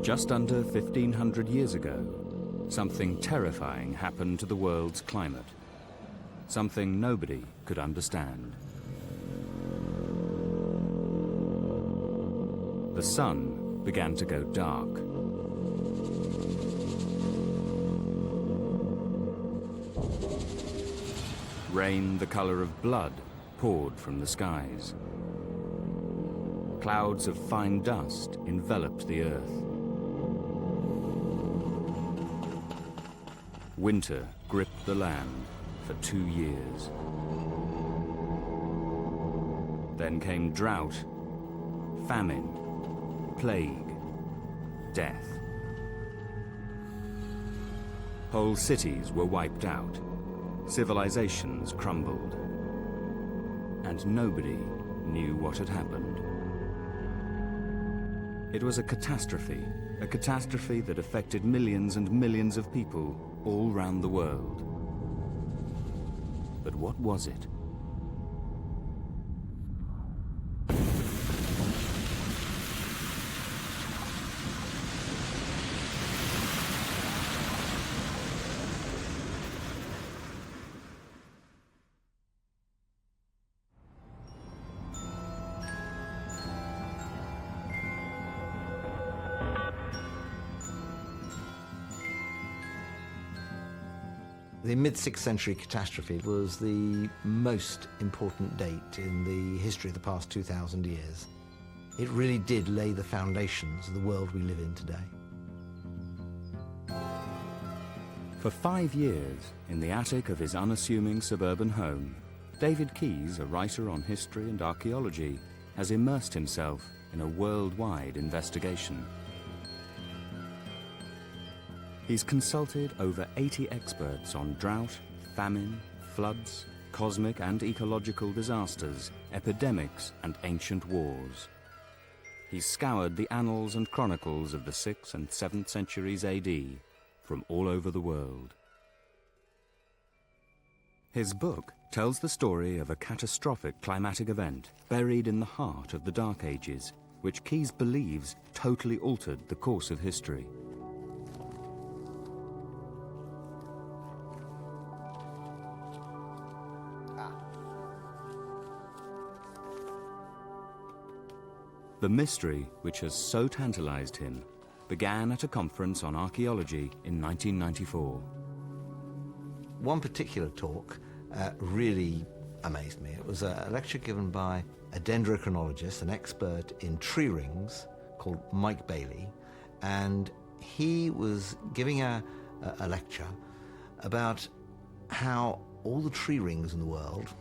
Just under 1,500 years ago, something terrifying happened to the world's climate. Something nobody could understand. The sun began to go dark. Rain the color of blood poured from the skies. Clouds of fine dust enveloped the earth. Winter gripped the land for 2 years. Then came drought, famine, plague, death. Whole cities were wiped out. Civilizations crumbled. And nobody knew what had happened. It was a catastrophe that affected millions and millions of people all round the world. But what was it? The mid-6th century catastrophe was the most important date in the history of the past 2,000 years. It really did lay the foundations of the world we live in today. For 5 years, in the attic of his unassuming suburban home, David Keyes, a writer on history and archaeology, has immersed himself in a worldwide investigation. He's consulted over 80 experts on drought, famine, floods, cosmic and ecological disasters, epidemics and ancient wars. He's scoured the annals and chronicles of the 6th and 7th centuries AD from all over the world. His book tells the story of a catastrophic climatic event buried in the heart of the Dark Ages, which Keyes believes totally altered the course of history. The mystery, which has so tantalized him, began at a conference on archaeology in 1994. One particular talk really amazed me. It was a lecture given by a dendrochronologist, an expert in tree rings, called Mike Bailey, and he was giving a lecture about how all the tree rings in the world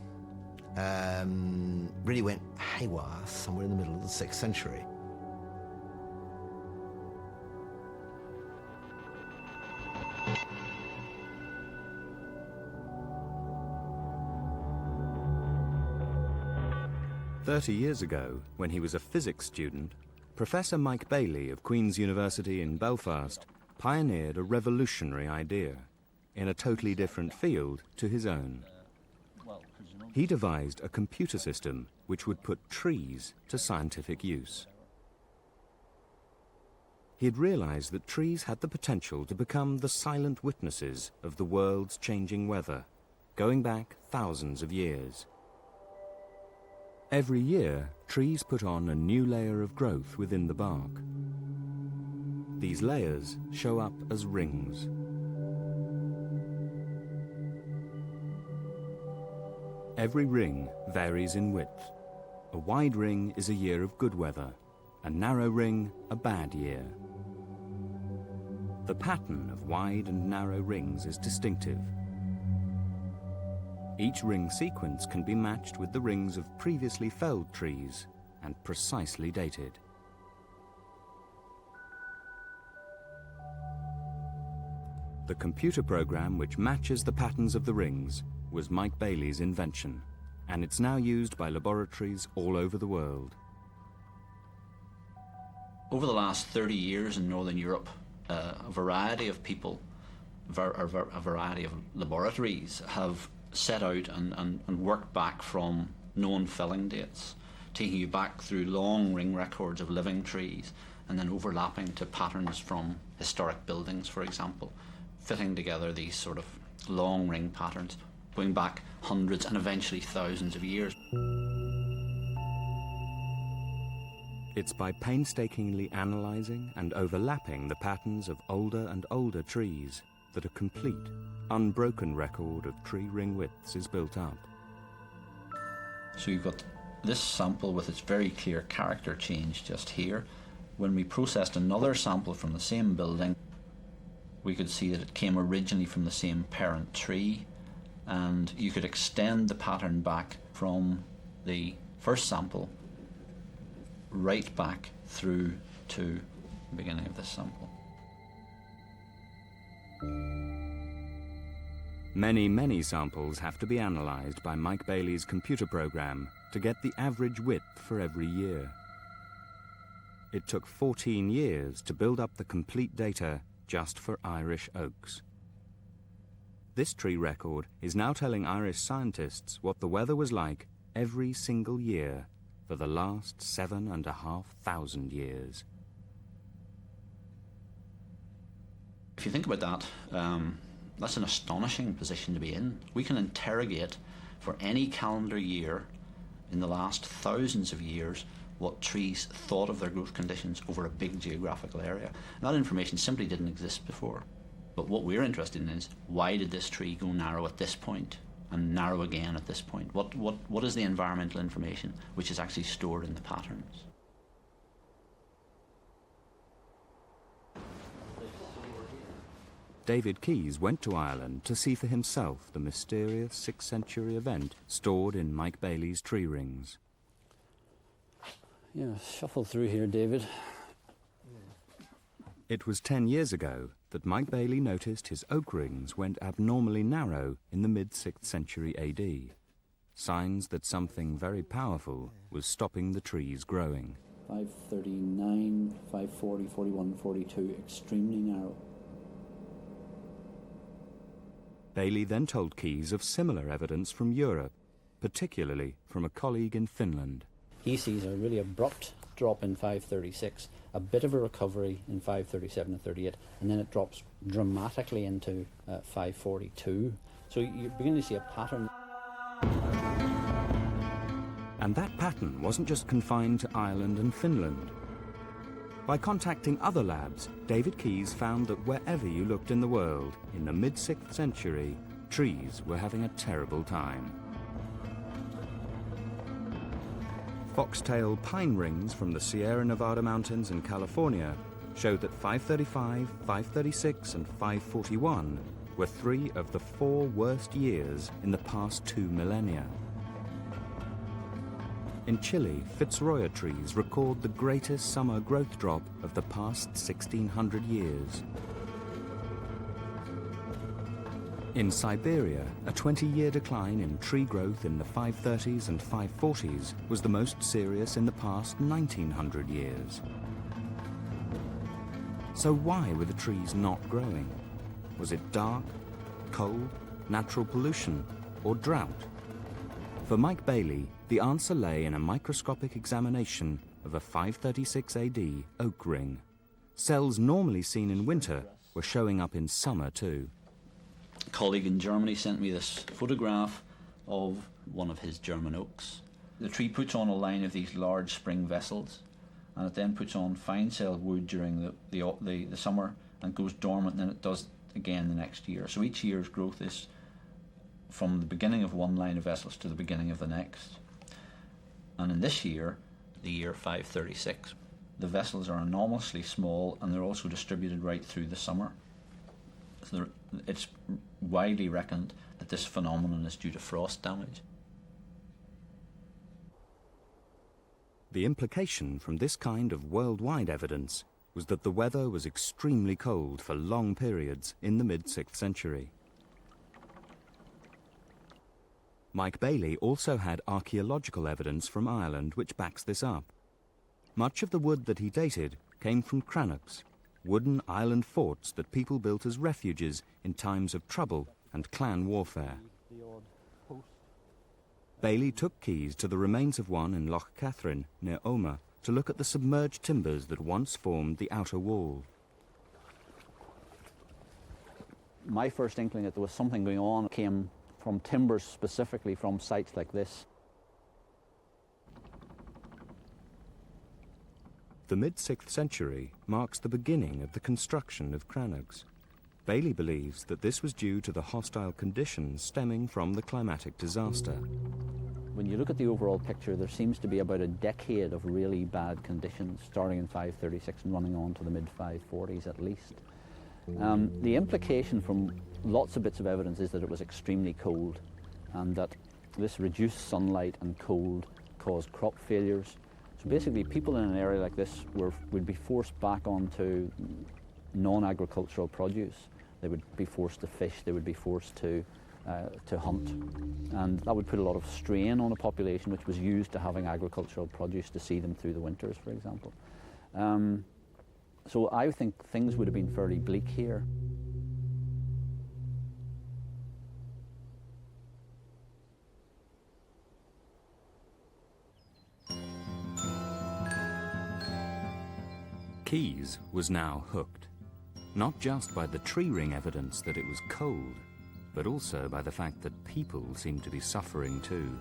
really went haywire somewhere in the middle of the 6th century. "30 years ago, when he was a physics student, Professor Mike Bailey of Queen's University in Belfast pioneered a revolutionary idea in a totally different field to his own. He devised a computer system which would put trees to scientific use. He had realized that trees had the potential to become the silent witnesses of the world's changing weather, going back thousands of years. Every year, trees put on a new layer of growth within the bark. These layers show up as rings. Every ring varies in width. A wide ring is a year of good weather, a narrow ring a bad year. The pattern of wide and narrow rings is distinctive. Each ring sequence can be matched with the rings of previously felled trees and precisely dated. The computer program which matches the patterns of the rings was Mike Bailey's invention, and it's now used by laboratories all over the world. Over the last 30 years in Northern Europe, a variety of people, a variety of laboratories have set out and worked back from known felling dates, taking you back through long ring records of living trees and then overlapping to patterns from historic buildings, for example, fitting together these sort of long ring patterns going back hundreds and eventually thousands of years. It's by painstakingly analysing and overlapping the patterns of older and older trees that a complete, unbroken record of tree ring widths is built up. So you've got this sample with its very clear character change just here. When we processed another sample from the same building, we could see that it came originally from the same parent tree, and you could extend the pattern back from the first sample right back through to the beginning of this sample. Many, many samples have to be analysed by Mike Bailey's computer program to get the average width for every year. It took 14 years to build up the complete data just for Irish oaks. This tree record is now telling Irish scientists what the weather was like every single year for the last 7,500 years. If you think about that, that's an astonishing position to be in. We can interrogate for any calendar year in the last thousands of years what trees thought of their growth conditions over a big geographical area. And that information simply didn't exist before. But what we're interested in is, why did this tree go narrow at this point and narrow again at this point? What is the environmental information which is actually stored in the patterns? David Keyes went to Ireland to see for himself the mysterious 6th century event stored in Mike Bailey's tree rings. Yeah, shuffle through here, David. It was 10 years ago that Mike Bailey noticed his oak rings went abnormally narrow in the mid-6th century AD. Signs that something very powerful was stopping the trees growing. 539, 540, 41, 42, extremely narrow. Bailey then told Keyes of similar evidence from Europe, particularly from a colleague in Finland. He sees a really abrupt drop in 536, a bit of a recovery in 537 and 38, and then it drops dramatically into 542. So you're beginning to see a pattern. And that pattern wasn't just confined to Ireland and Finland. By contacting other labs, David Keyes found that wherever you looked in the world, in the mid-6th century, trees were having a terrible time. Foxtail pine rings from the Sierra Nevada mountains in California showed that 535, 536 and 541 were 3 of the 4 worst years in the past 2 millennia. In Chile, Fitzroy trees record the greatest summer growth drop of the past 1,600 years. In Siberia, a 20-year decline in tree growth in the 530s and 540s was the most serious in the past 1,900 years. So why were the trees not growing? Was it dark, cold, natural pollution, or drought? For Mike Bailey, the answer lay in a microscopic examination of a 536 AD oak ring. Cells normally seen in winter were showing up in summer too. A colleague in Germany sent me this photograph of one of his German oaks. The tree puts on a line of these large spring vessels, and it then puts on fine-celled wood during the summer and goes dormant, and then it does again the next year. So each year's growth is from the beginning of one line of vessels to the beginning of the next. And in this year, the year 536, the vessels are enormously small, and they're also distributed right through the summer. So it's widely reckoned that this phenomenon is due to frost damage. The implication from this kind of worldwide evidence was that the weather was extremely cold for long periods in the mid-6th century. Mike Bailey also had archaeological evidence from Ireland which backs this up. Much of the wood that he dated came from crannogs, wooden island forts that people built as refuges in times of trouble and clan warfare. Bailey took Keyes to the remains of one in Loch Catherine, near Omagh, to look at the submerged timbers that once formed the outer wall. My first inkling that there was something going on came from timbers, specifically from sites like this. The mid-6th century marks the beginning of the construction of crannogs. Bailey believes that this was due to the hostile conditions stemming from the climatic disaster. When you look at the overall picture, there seems to be about a decade of really bad conditions, starting in 536 and running on to the mid-540s at least. The implication from lots of bits of evidence is that it was extremely cold, and that this reduced sunlight and cold caused crop failures. So basically, people in an area like this would be forced back onto non-agricultural produce. They would be forced to fish, they would be forced to hunt. And that would put a lot of strain on a population which was used to having agricultural produce to see them through the winters, for example. So I think things would have been fairly bleak here. Keyes was now hooked, not just by the tree ring evidence that it was cold, but also by the fact that people seemed to be suffering too.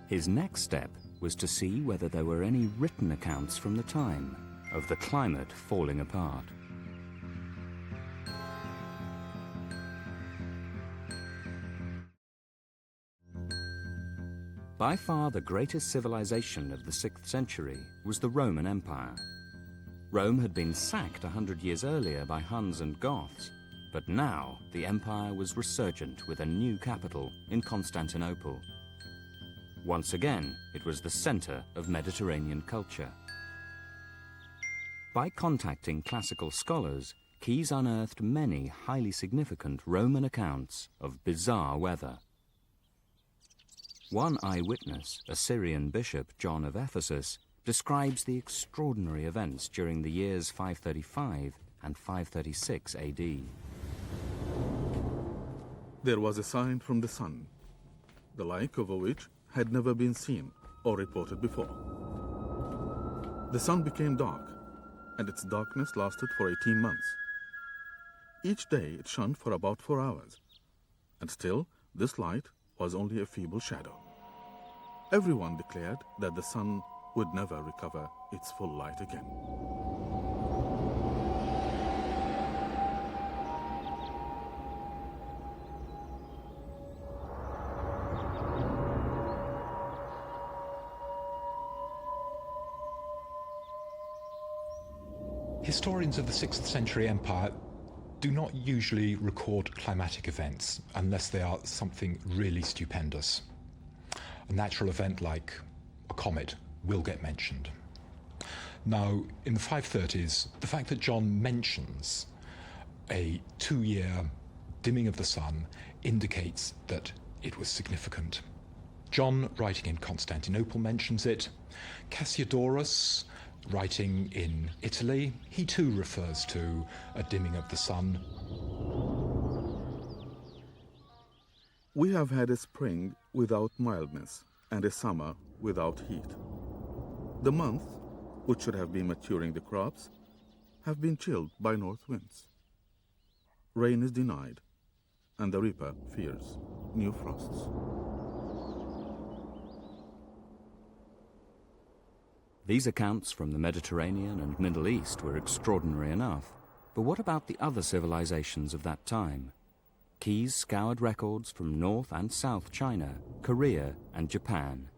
His next step was to see whether there were any written accounts from the time of the climate falling apart. By far the greatest civilization of the 6th century was the Roman Empire. Rome had been sacked 100 years earlier by Huns and Goths, but now the empire was resurgent with a new capital in Constantinople. Once again, it was the center of Mediterranean culture. By contacting classical scholars, Keyes unearthed many highly significant Roman accounts of bizarre weather. One eyewitness, a Syrian bishop, John of Ephesus, describes the extraordinary events during the years 535 and 536 AD. There was a sign from the sun, the like of which had never been seen or reported before. The sun became dark, and its darkness lasted for 18 months. Each day it shone for about 4 hours, and still this light was only a feeble shadow. Everyone declared that the sun would never recover its full light again. Historians of the 6th century empire do not usually record climatic events unless they are something really stupendous. A natural event like a comet will get mentioned. Now, in the 530s, the fact that John mentions a 2-year dimming of the sun indicates that it was significant. John, writing in Constantinople, mentions it. Cassiodorus, writing in Italy, he too refers to a dimming of the sun. We have had a spring without mildness and a summer without heat. The months, which should have been maturing the crops, have been chilled by north winds. Rain is denied, and the reaper fears new frosts. These accounts from the Mediterranean and Middle East were extraordinary enough, but what about the other civilizations of that time? Keyes scoured records from North and South China, Korea, and Japan.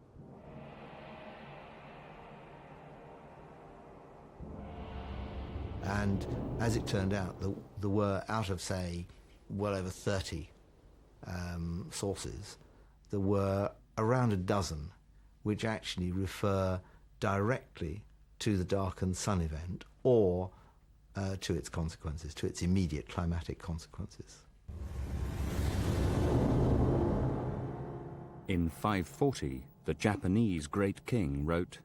And as it turned out, there were, out of, say, well over 30 sources, there were around a dozen which actually refer directly to the darkened sun event or to its consequences, to its immediate climatic consequences. In 540, the Japanese great king wrote,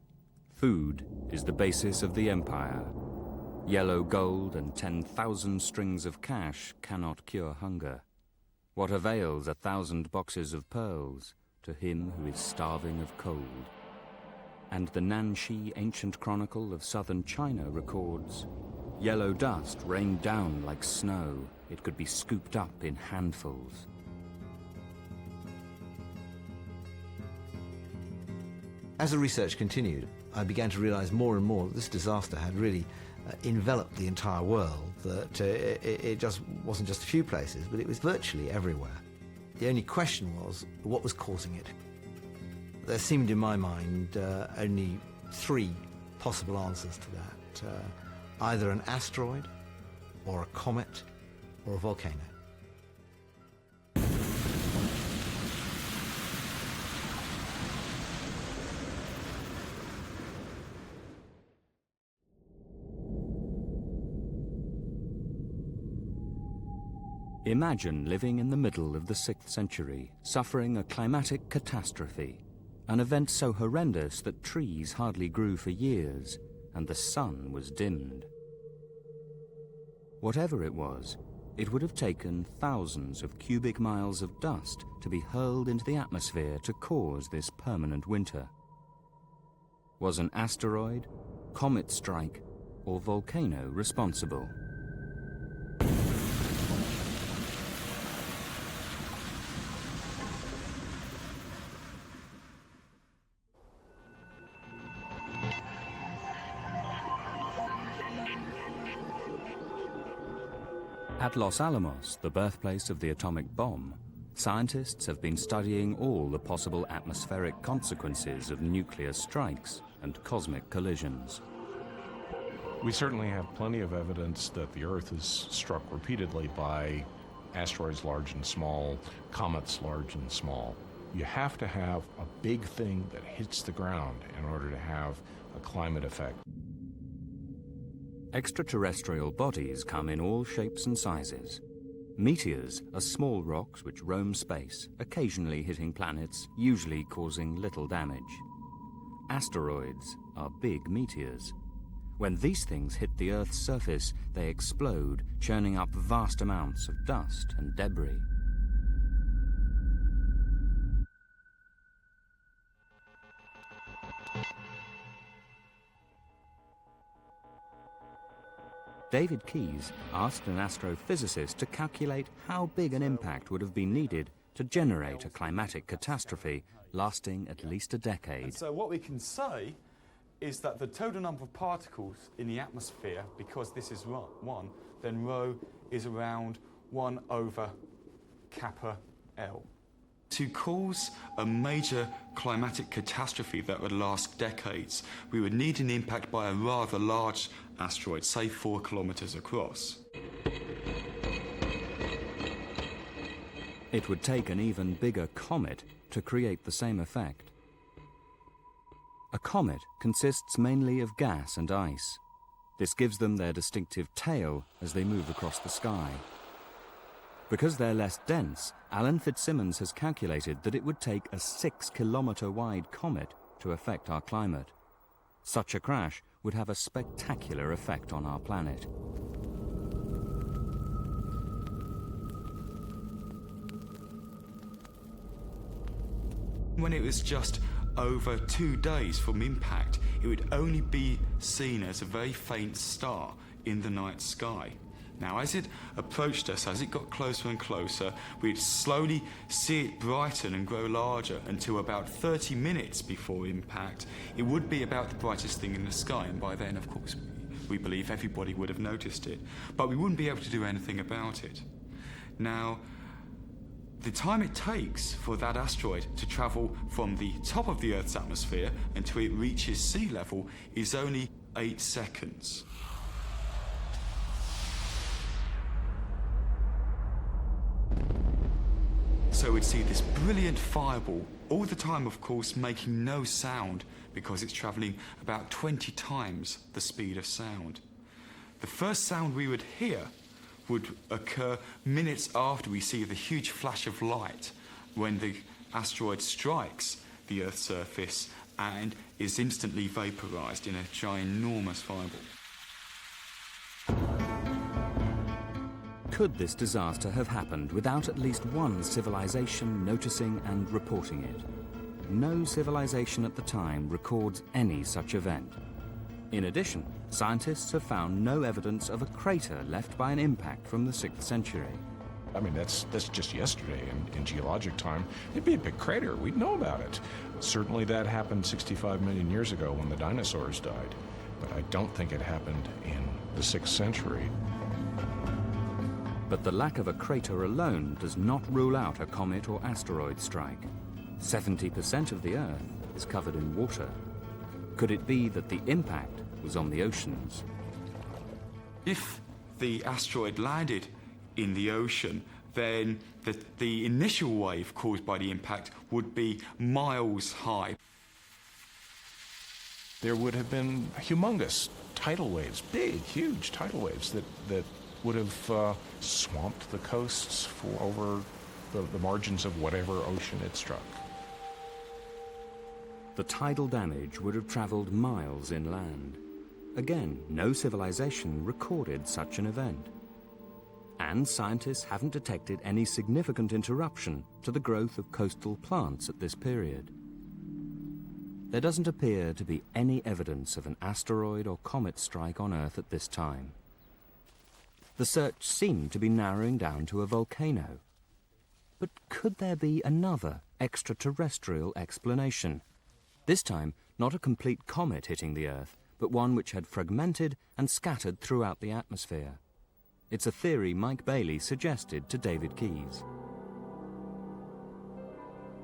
"Food is the basis of the empire. Yellow gold and 10,000 strings of cash cannot cure hunger. What avails 1,000 boxes of pearls to him who is starving of cold?" And the Nanxi Ancient Chronicle of southern China records, yellow dust rained down like snow. It could be scooped up in handfuls. As the research continued, I began to realize more and more that this disaster had really enveloped the entire world, that it just wasn't just a few places, but it was virtually everywhere. The only question was, what was causing it? There seemed in my mind only three possible answers to that. Either an asteroid, or a comet, or a volcano. Imagine living in the middle of the 6th century, suffering a climatic catastrophe, an event so horrendous that trees hardly grew for years and the sun was dimmed. Whatever it was, it would have taken thousands of cubic miles of dust to be hurled into the atmosphere to cause this permanent winter. Was an asteroid, comet strike, or volcano responsible? At Los Alamos, the birthplace of the atomic bomb, scientists have been studying all the possible atmospheric consequences of nuclear strikes and cosmic collisions. We certainly have plenty of evidence that the Earth is struck repeatedly by asteroids large and small, comets large and small. You have to have a big thing that hits the ground in order to have a climate effect. Extraterrestrial bodies come in all shapes and sizes. Meteors are small rocks which roam space, occasionally hitting planets, usually causing little damage. Asteroids are big meteors. When these things hit the Earth's surface, they explode, churning up vast amounts of dust and debris. David Keyes asked an astrophysicist to calculate how big an impact would have been needed to generate a climatic catastrophe lasting at least a decade. And so what we can say is that the total number of particles in the atmosphere, because this is 1, then rho is around 1 over kappa L. To cause a major climatic catastrophe that would last decades, we would need an impact by a rather large asteroid, say 4 kilometers across. It would take an even bigger comet to create the same effect. A comet consists mainly of gas and ice. This gives them their distinctive tail as they move across the sky. Because they're less dense, Alan Fitzsimmons has calculated that it would take a 6-kilometer wide comet to affect our climate. Such a crash would have a spectacular effect on our planet. When it was just over 2 days from impact, it would only be seen as a very faint star in the night sky. Now, as it approached us, as it got closer and closer, we'd slowly see it brighten and grow larger until about 30 minutes before impact. It would be about the brightest thing in the sky, and by then, of course, we believe everybody would have noticed it. But we wouldn't be able to do anything about it. Now, the time it takes for that asteroid to travel from the top of the Earth's atmosphere until it reaches sea level is only 8 seconds. So we'd see this brilliant fireball, all the time, of course, making no sound because it's travelling about 20 times the speed of sound. The first sound we would hear would occur minutes after we see the huge flash of light when the asteroid strikes the Earth's surface and is instantly vaporized in a ginormous fireball. Could this disaster have happened without at least one civilization noticing and reporting it? no civilization at the time records any such event. In addition, scientists have found no evidence of a crater left by an impact from the 6th century. I mean, that's just yesterday. In geologic time, it'd be a big crater. We'd know about it. Certainly that happened 65 million years ago when the dinosaurs died. But I don't think it happened in the 6th century. But the lack of a crater alone does not rule out a comet or asteroid strike. 70% of the Earth is covered in water. Could it be that the impact was on the oceans? If the asteroid landed in the ocean, then the initial wave caused by the impact would be miles high. There would have been humongous tidal waves, big, huge tidal waves that would have swamped the coasts for over the margins of whatever ocean it struck. The tidal damage would have traveled miles inland. Again, no civilization recorded such an event. And scientists haven't detected any significant interruption to the growth of coastal plants at this period. There doesn't appear to be any evidence of an asteroid or comet strike on Earth at this time. The search seemed to be narrowing down to a volcano. But could there be another extraterrestrial explanation? This time, not a complete comet hitting the Earth, but one which had fragmented and scattered throughout the atmosphere. It's a theory Mike Bailey suggested to David Keyes.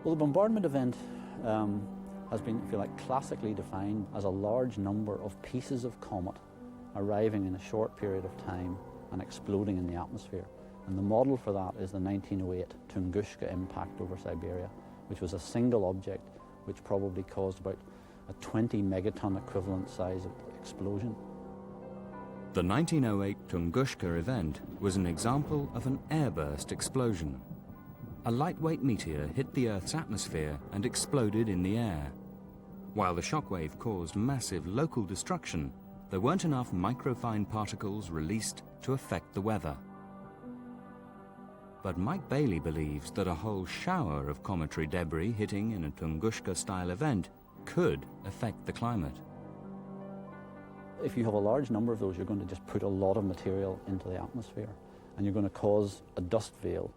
Well, the bombardment event has been, if you like, classically defined as a large number of pieces of comet arriving in a short period of time and exploding in the atmosphere. And the model for that is the 1908 Tunguska impact over Siberia, which was a single object which probably caused about a 20 megaton equivalent size of explosion. The 1908 Tunguska event was an example of an airburst explosion. A lightweight meteor hit the Earth's atmosphere and exploded in the air. While the shockwave caused massive local destruction, there weren't enough microfine particles released to affect the weather. But Mike Bailey believes that a whole shower of cometary debris hitting in a Tunguska-style event could affect the climate. If you have a large number of those, you're going to just put a lot of material into the atmosphere, and you're going to cause a dust veil.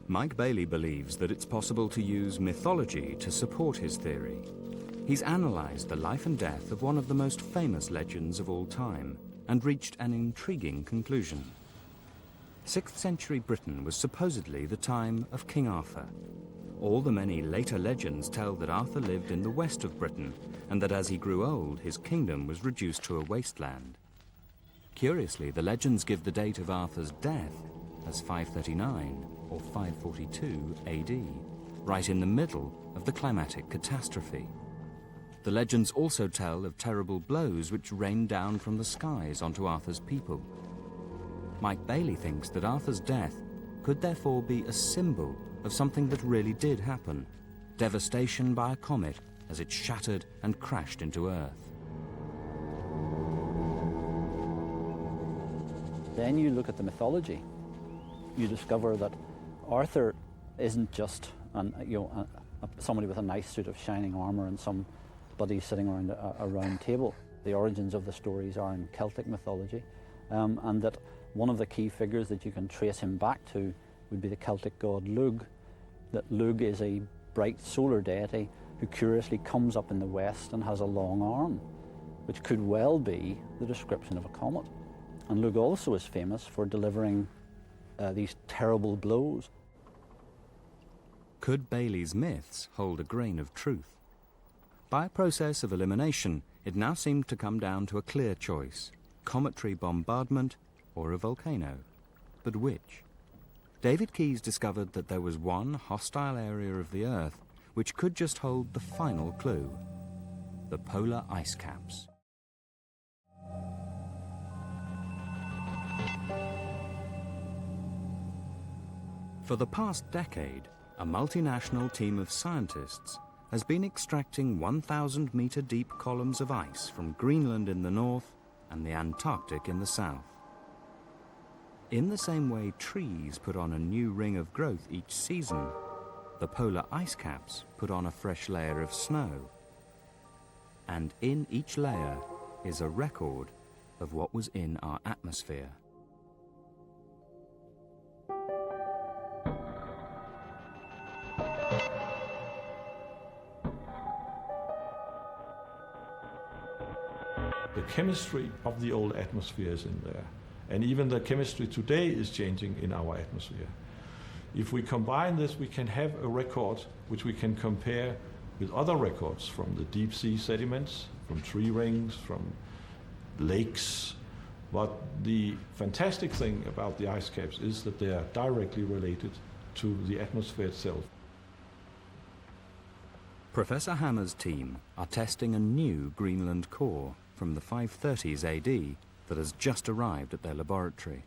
Mike Bailey believes that it's possible to use mythology to support his theory. He's analysed the life and death of one of the most famous legends of all time and reached an intriguing conclusion. 6th century Britain was supposedly the time of King Arthur. All the many later legends tell that Arthur lived in the west of Britain and that as he grew old, his kingdom was reduced to a wasteland. Curiously, the legends give the date of Arthur's death as 539 or 542 AD, right in the middle of the climatic catastrophe. The legends also tell of terrible blows which rained down from the skies onto Arthur's people. Mike Bailey thinks that Arthur's death could therefore be a symbol of something that really did happen, devastation by a comet as it shattered and crashed into Earth. Then you look at the mythology. You discover that Arthur isn't just somebody with a nice suit of shining armour and somebody sitting around a round table. The origins of the stories are in Celtic mythology, and that one of the key figures that you can trace him back to would be the Celtic god Lugh. That Lugh is a bright solar deity who curiously comes up in the west and has a long arm, which could well be the description of a comet. And Lugh also is famous for delivering these terrible blows. Could Bailey's myths hold a grain of truth? By a process of elimination, it now seemed to come down to a clear choice: cometary bombardment or a volcano. But which? David Keyes discovered that there was one hostile area of the Earth which could just hold the final clue: the polar ice caps. For the past decade, a multinational team of scientists has been extracting 1,000-metre-deep columns of ice from Greenland in the north and the Antarctic in the south. In the same way trees put on a new ring of growth each season, the polar ice caps put on a fresh layer of snow. And in each layer is a record of what was in our atmosphere. The chemistry of the old atmosphere is in there. And even the chemistry today is changing in our atmosphere. If we combine this, we can have a record which we can compare with other records from the deep sea sediments, from tree rings, from lakes. But the fantastic thing about the ice caps is that they are directly related to the atmosphere itself. Professor Hammer's team are testing a new Greenland core from the 530s AD that has just arrived at their laboratory.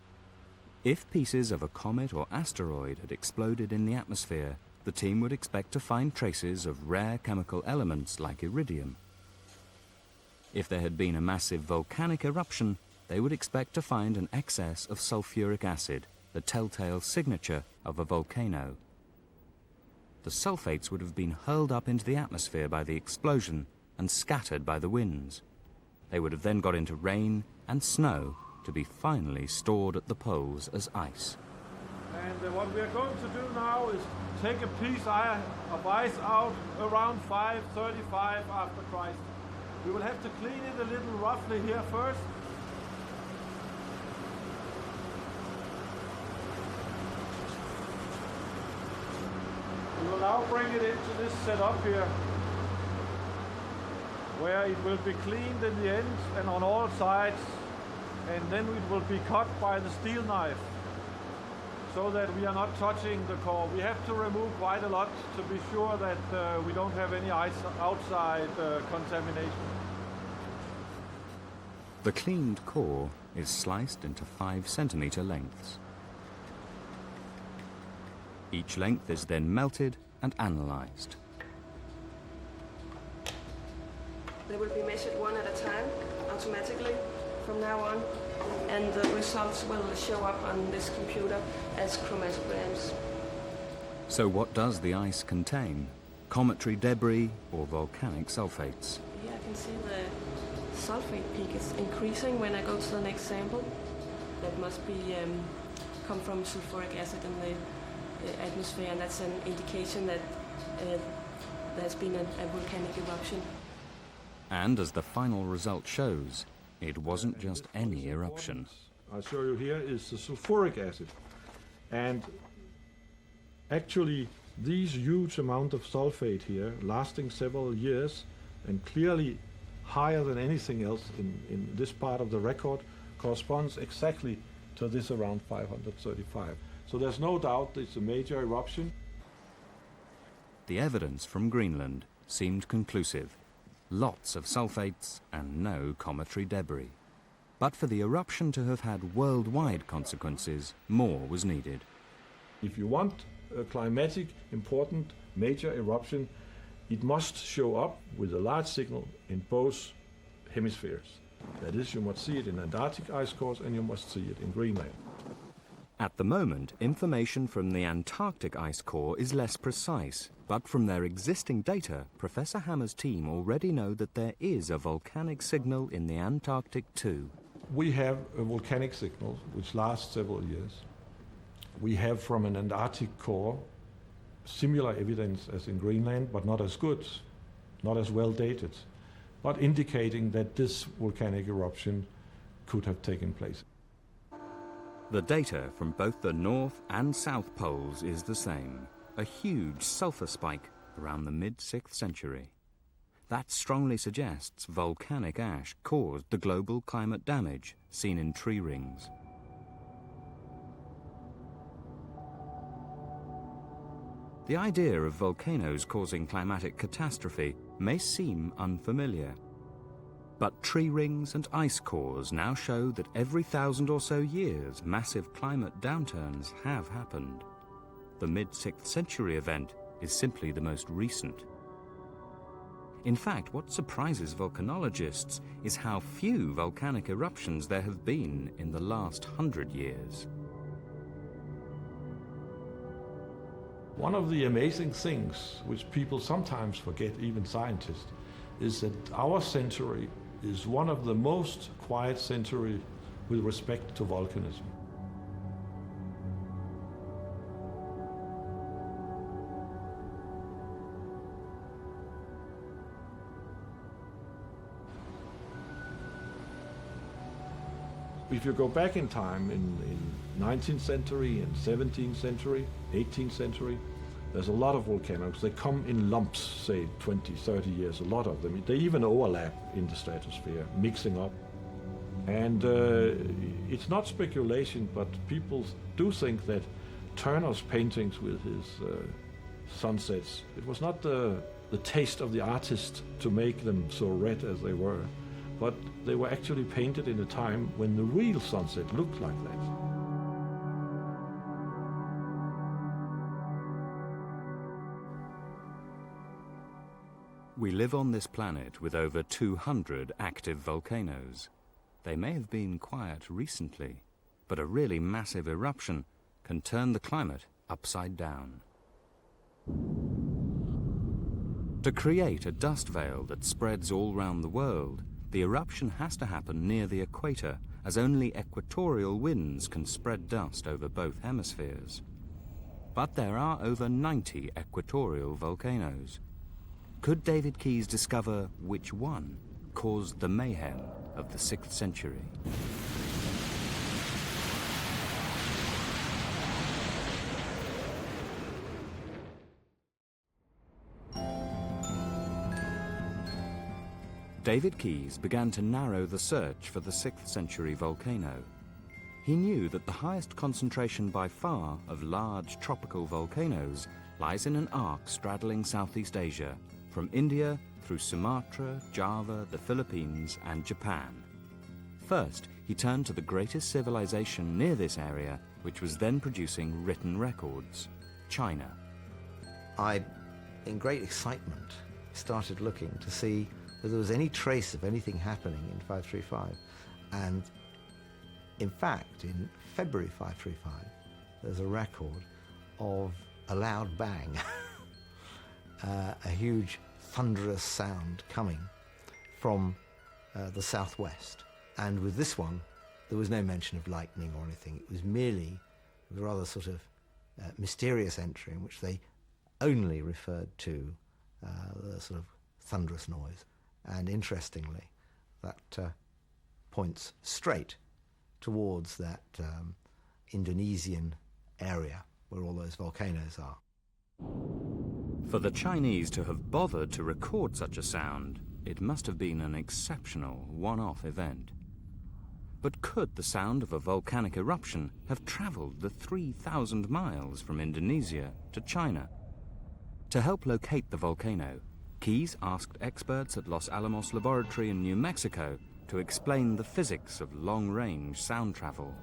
If pieces of a comet or asteroid had exploded in the atmosphere, the team would expect to find traces of rare chemical elements like iridium. If there had been a massive volcanic eruption, they would expect to find an excess of sulfuric acid, the telltale signature of a volcano. The sulfates would have been hurled up into the atmosphere by the explosion and scattered by the winds. They would have then got into rain and snow to be finally stored at the poles as ice. And what we are going to do now is take a piece of ice out around 535 after Christ. We will have to clean it a little roughly here first. We will now bring it into this setup here, where it will be cleaned in the ends and on all sides, and then it will be cut by the steel knife so that we are not touching the core. We have to remove quite a lot to be sure that we don't have any outside contamination. The cleaned core is sliced into 5-centimeter lengths. Each length is then melted and analyzed. They will be measured one at a time, automatically, from now on, and the results will show up on this computer as chromatograms. So what does the ice contain? Cometary debris or volcanic sulfates? Here I can see the sulfate peak is increasing when I go to the next sample. That must be come from sulfuric acid in the atmosphere, and that's an indication that there's been a volcanic eruption. And as the final result shows, it wasn't just any eruption. I'll show you here is the sulfuric acid. And actually, these huge amount of sulfate here, lasting several years, and clearly higher than anything else in this part of the record, corresponds exactly to this around 535. So there's no doubt it's a major eruption. The evidence from Greenland seemed conclusive. Lots of sulfates and no cometary debris. But for the eruption to have had worldwide consequences, more was needed. If you want a climatic, important, major eruption, it must show up with a large signal in both hemispheres. That is, you must see it in Antarctic ice cores and you must see it in Greenland. At the moment, information from the Antarctic ice core is less precise, but from their existing data, Professor Hammer's team already know that there is a volcanic signal in the Antarctic too. We have a volcanic signal which lasts several years. We have from an Antarctic core similar evidence as in Greenland, but not as good, not as well dated, but indicating that this volcanic eruption could have taken place. The data from both the North and South poles is the same. A huge sulfur spike around the mid-6th century. That strongly suggests volcanic ash caused the global climate damage seen in tree rings. The idea of volcanoes causing climatic catastrophe may seem unfamiliar. But tree rings and ice cores now show that every 1,000 or so years, massive climate downturns have happened. The mid-6th century event is simply the most recent. In fact, what surprises volcanologists is how few volcanic eruptions there have been in the last 100 years. One of the amazing things, which people sometimes forget, even scientists, is that our century is one of the most quiet centuries with respect to volcanism. If you go back in time, in 19th century, in 17th century, 18th century, there's a lot of volcanoes. They come in lumps, say 20, 30 years, a lot of them. They even overlap in the stratosphere, mixing up. And it's not speculation, but people do think that Turner's paintings with his sunsets, it was not the taste of the artist to make them so red as they were, but they were actually painted in a time when the real sunset looked like that. We live on this planet with over 200 active volcanoes. They may have been quiet recently, but a really massive eruption can turn the climate upside down. To create a dust veil that spreads all round the world, the eruption has to happen near the equator, as only equatorial winds can spread dust over both hemispheres. But there are over 90 equatorial volcanoes. Could David Keyes discover which one caused the mayhem of the 6th century? David Keyes began to narrow the search for the 6th century volcano. He knew that the highest concentration by far of large tropical volcanoes lies in an arc straddling Southeast Asia, from India through Sumatra, Java, the Philippines, and Japan. First, he turned to the greatest civilization near this area, which was then producing written records: China. I, in great excitement, started looking to see whether there was any trace of anything happening in 535. And in fact, in February 535, there's a record of a loud bang, a huge thunderous sound coming from the southwest. And with this one, there was no mention of lightning or anything. It was merely a rather sort of mysterious entry in which they only referred to the sort of thunderous noise. And interestingly, that points straight towards that Indonesian area where all those volcanoes are. For the Chinese to have bothered to record such a sound, it must have been an exceptional one-off event. But could the sound of a volcanic eruption have travelled the 3,000 miles from Indonesia to China? To help locate the volcano, Keyes asked experts at Los Alamos Laboratory in New Mexico to explain the physics of long-range sound travel.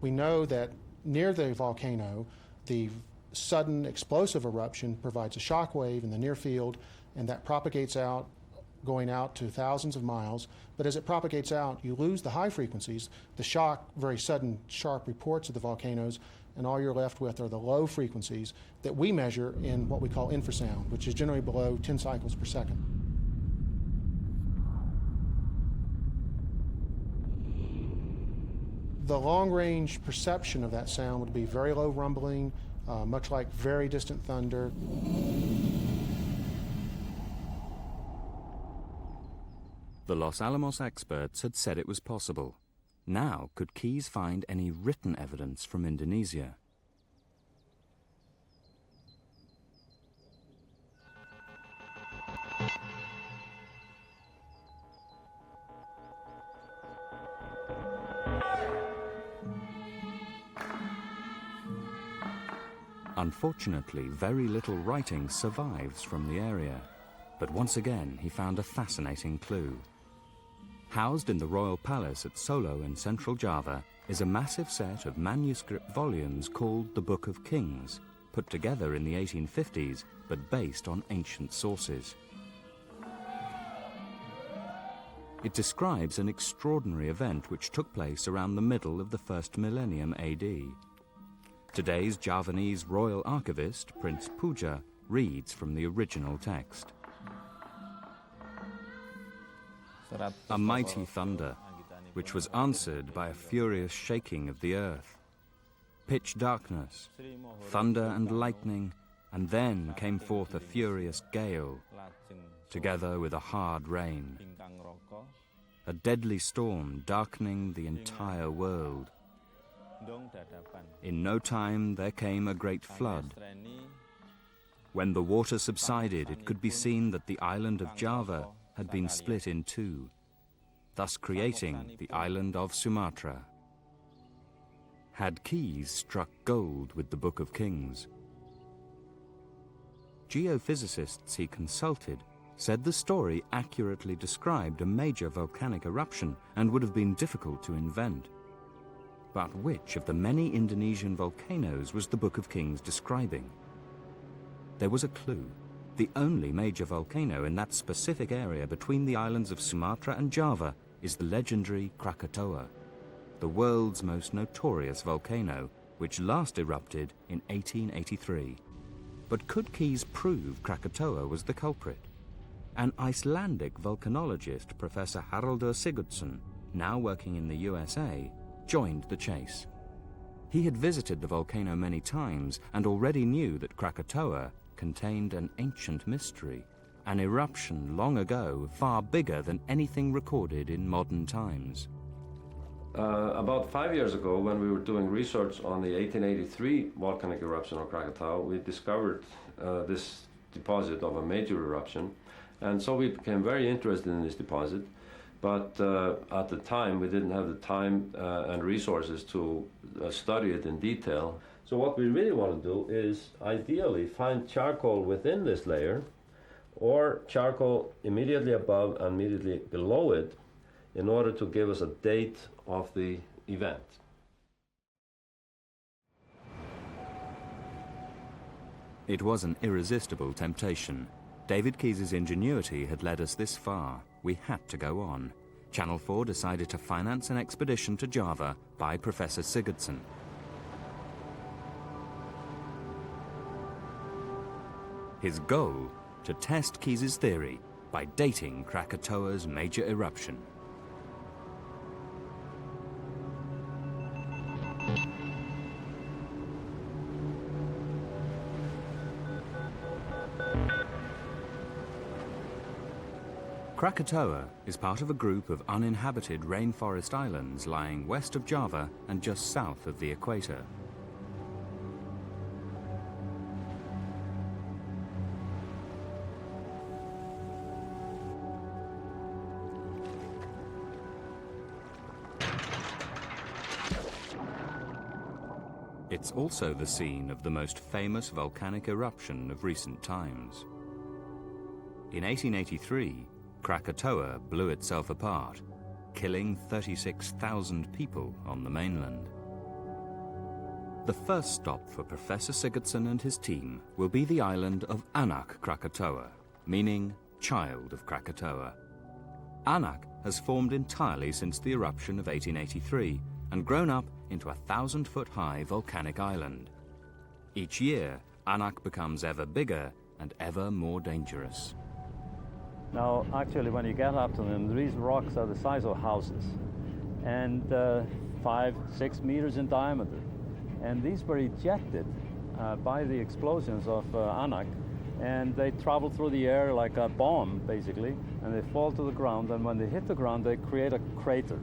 We know that near the volcano, the sudden explosive eruption provides a shock wave in the near field, and that propagates out, going out to thousands of miles. But as it propagates out, you lose the high frequencies, the shock, very sudden, sharp reports of the volcanoes, and all you're left with are the low frequencies that we measure in what we call infrasound, which is generally below 10 cycles per second. The long-range perception of that sound would be very low rumbling, much like very distant thunder. The Los Alamos experts had said it was possible. Now, could Keyes find any written evidence from Indonesia? Unfortunately, very little writing survives from the area. But once again, he found a fascinating clue. Housed in the royal palace at Solo in central Java is a massive set of manuscript volumes called the Book of Kings, put together in the 1850s but based on ancient sources. It describes an extraordinary event which took place around the middle of the first millennium AD. Today's Javanese royal archivist, Prince Puja, reads from the original text. A mighty thunder, which was answered by a furious shaking of the earth. Pitch darkness, thunder and lightning, and then came forth a furious gale, together with a hard rain. A deadly storm darkening the entire world. In no time there came a great flood. When the water subsided, it could be seen that the island of Java had been split in two, thus creating the island of Sumatra. Had Keys struck gold with the Book of Kings? Geophysicists he consulted said the story accurately described a major volcanic eruption and would have been difficult to invent. But which of the many Indonesian volcanoes was the Book of Kings describing? There was a clue. The only major volcano in that specific area between the islands of Sumatra and Java is the legendary Krakatoa, the world's most notorious volcano, which last erupted in 1883. But could Keys prove Krakatoa was the culprit? An Icelandic volcanologist, Professor Haraldur Sigurdsson, now working in the USA, joined the chase. He had visited the volcano many times and already knew that Krakatoa contained an ancient mystery, an eruption long ago far bigger than anything recorded in modern times. About 5 years ago, when we were doing research on the 1883 volcanic eruption of Krakatoa, we discovered this deposit of a major eruption, and so we became very interested in this deposit. But at the time, we didn't have the time and resources to study it in detail. So what we really want to do is ideally find charcoal within this layer or charcoal immediately above and immediately below it in order to give us a date of the event. It was an irresistible temptation. David Keyes's ingenuity had led us this far. We had to go on. Channel 4 decided to finance an expedition to Java by Professor Sigurdsson. His goal, to test Keyes's theory by dating Krakatoa's major eruption. Krakatoa is part of a group of uninhabited rainforest islands lying west of Java and just south of the equator. It's also the scene of the most famous volcanic eruption of recent times. In 1883, Krakatoa blew itself apart, killing 36,000 people on the mainland. The first stop for Professor Sigurdsson and his team will be the island of Anak Krakatoa, meaning child of Krakatoa. Anak has formed entirely since the eruption of 1883 and grown up into a 1,000-foot-high volcanic island. Each year, Anak becomes ever bigger and ever more dangerous. Now, actually, when you get up to them, these rocks are the size of houses, and 5-6 meters in diameter. And these were ejected by the explosions of Anak, and they travel through the air like a bomb, basically, and they fall to the ground, and when they hit the ground, they create a crater.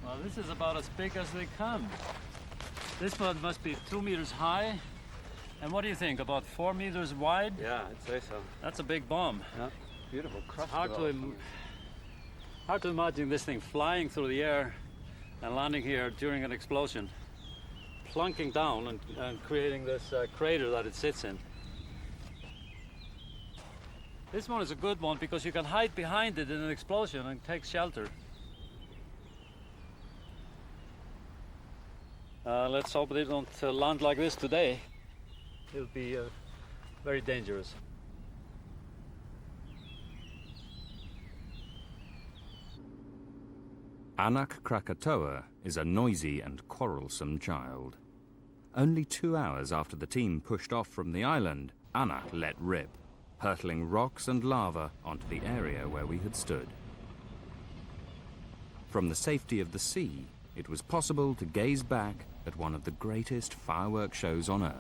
Well, this is about as big as they come. This one must be 2 meters high. And what do you think, about 4 meters wide? Yeah, I'd say so. That's a big bomb. Yeah, beautiful crust. Hard to imagine this thing flying through the air and landing here during an explosion, plunking down and creating this crater that it sits in. This one is a good one because you can hide behind it in an explosion and take shelter. Let's hope they don't land like this today. It'll be very dangerous. Anak Krakatoa is a noisy and quarrelsome child. Only 2 hours after the team pushed off from the island, Anak let rip, hurtling rocks and lava onto the area where we had stood. From the safety of the sea, it was possible to gaze back at one of the greatest fireworks shows on Earth.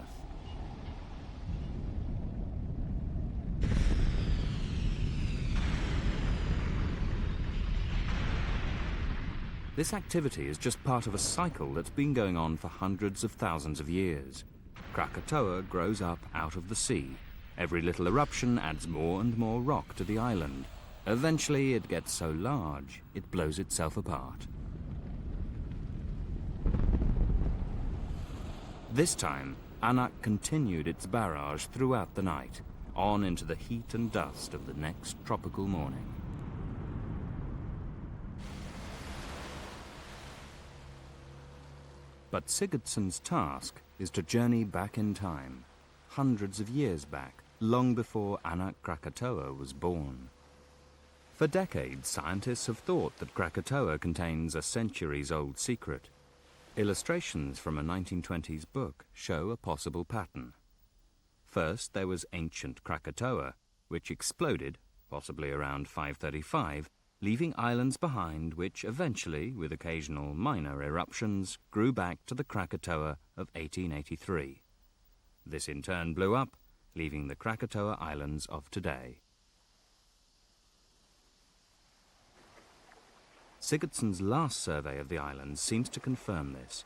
This activity is just part of a cycle that's been going on for hundreds of thousands of years. Krakatoa grows up out of the sea. Every little eruption adds more and more rock to the island. Eventually, it gets so large, it blows itself apart. This time, Anak continued its barrage throughout the night, on into the heat and dust of the next tropical morning. But Sigurdsson's task is to journey back in time, hundreds of years back, long before Anak Krakatoa was born. For decades, scientists have thought that Krakatoa contains a centuries-old secret. Illustrations from a 1920s book show a possible pattern. First, there was ancient Krakatoa, which exploded, possibly around 535, leaving islands behind which eventually, with occasional minor eruptions, grew back to the Krakatoa of 1883. This in turn blew up, leaving the Krakatoa Islands of today. Sigurdsson's last survey of the islands seems to confirm this.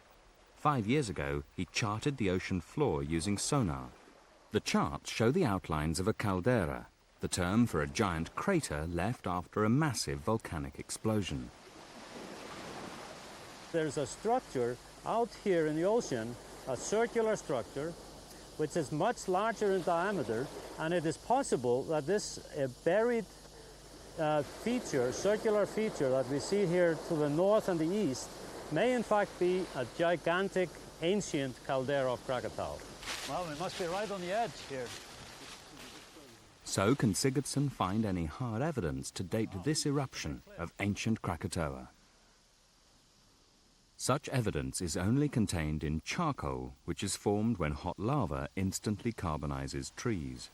5 years ago, he charted the ocean floor using sonar. The charts show the outlines of a caldera, the term for a giant crater left after a massive volcanic explosion. There's a structure out here in the ocean, a circular structure, which is much larger in diameter, and it is possible that this buried circular feature that we see here to the north and the east, may in fact be a gigantic ancient caldera of Krakatoa. Well, we must be right on the edge here. So can Sigurdsson find any hard evidence to date this eruption of ancient Krakatoa? Such evidence is only contained in charcoal, which is formed when hot lava instantly carbonizes trees.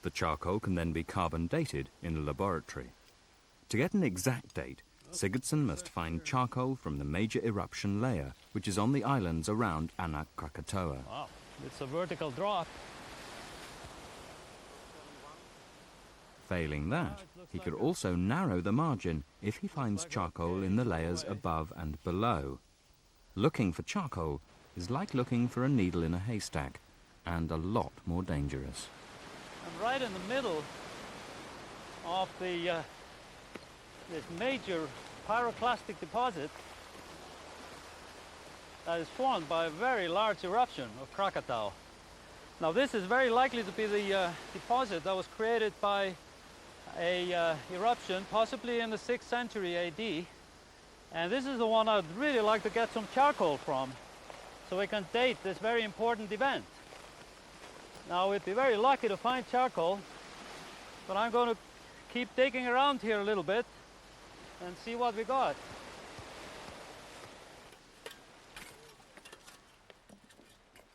The charcoal can then be carbon dated in a laboratory. To get an exact date, Sigurdsson must find charcoal from the major eruption layer, which is on the islands around Anak Krakatoa. Wow, it's a vertical drop. Failing that, he could also narrow the margin if he finds charcoal in the layers above and below. Looking for charcoal is like looking for a needle in a haystack, and a lot more dangerous. I'm right in the middle of this major pyroclastic deposit that is formed by a very large eruption of Krakatoa. Now this is very likely to be the deposit that was created by a eruption possibly in the 6th century AD, and this is the one I'd really like to get some charcoal from so we can date this very important event. Now we'd be very lucky to find charcoal, but I'm going to keep digging around here a little bit and see what we got.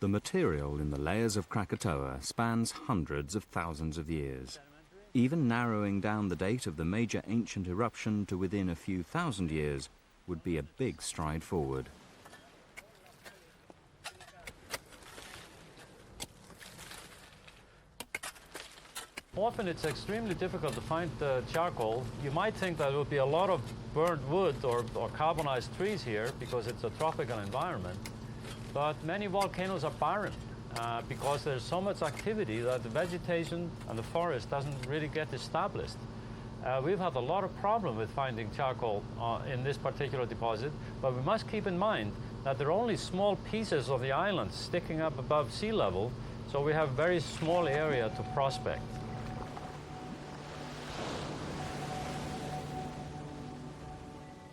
The material in the layers of Krakatoa spans hundreds of thousands of years. Even narrowing down the date of the major ancient eruption to within a few thousand years would be a big stride forward. Often it's extremely difficult to find charcoal. You might think that there would be a lot of burnt wood or carbonized trees here because it's a tropical environment. But many volcanoes are barren because there's so much activity that the vegetation and the forest doesn't really get established. We've had a lot of problem with finding charcoal in this particular deposit, but we must keep in mind that there are only small pieces of the island sticking up above sea level, so we have a very small area to prospect.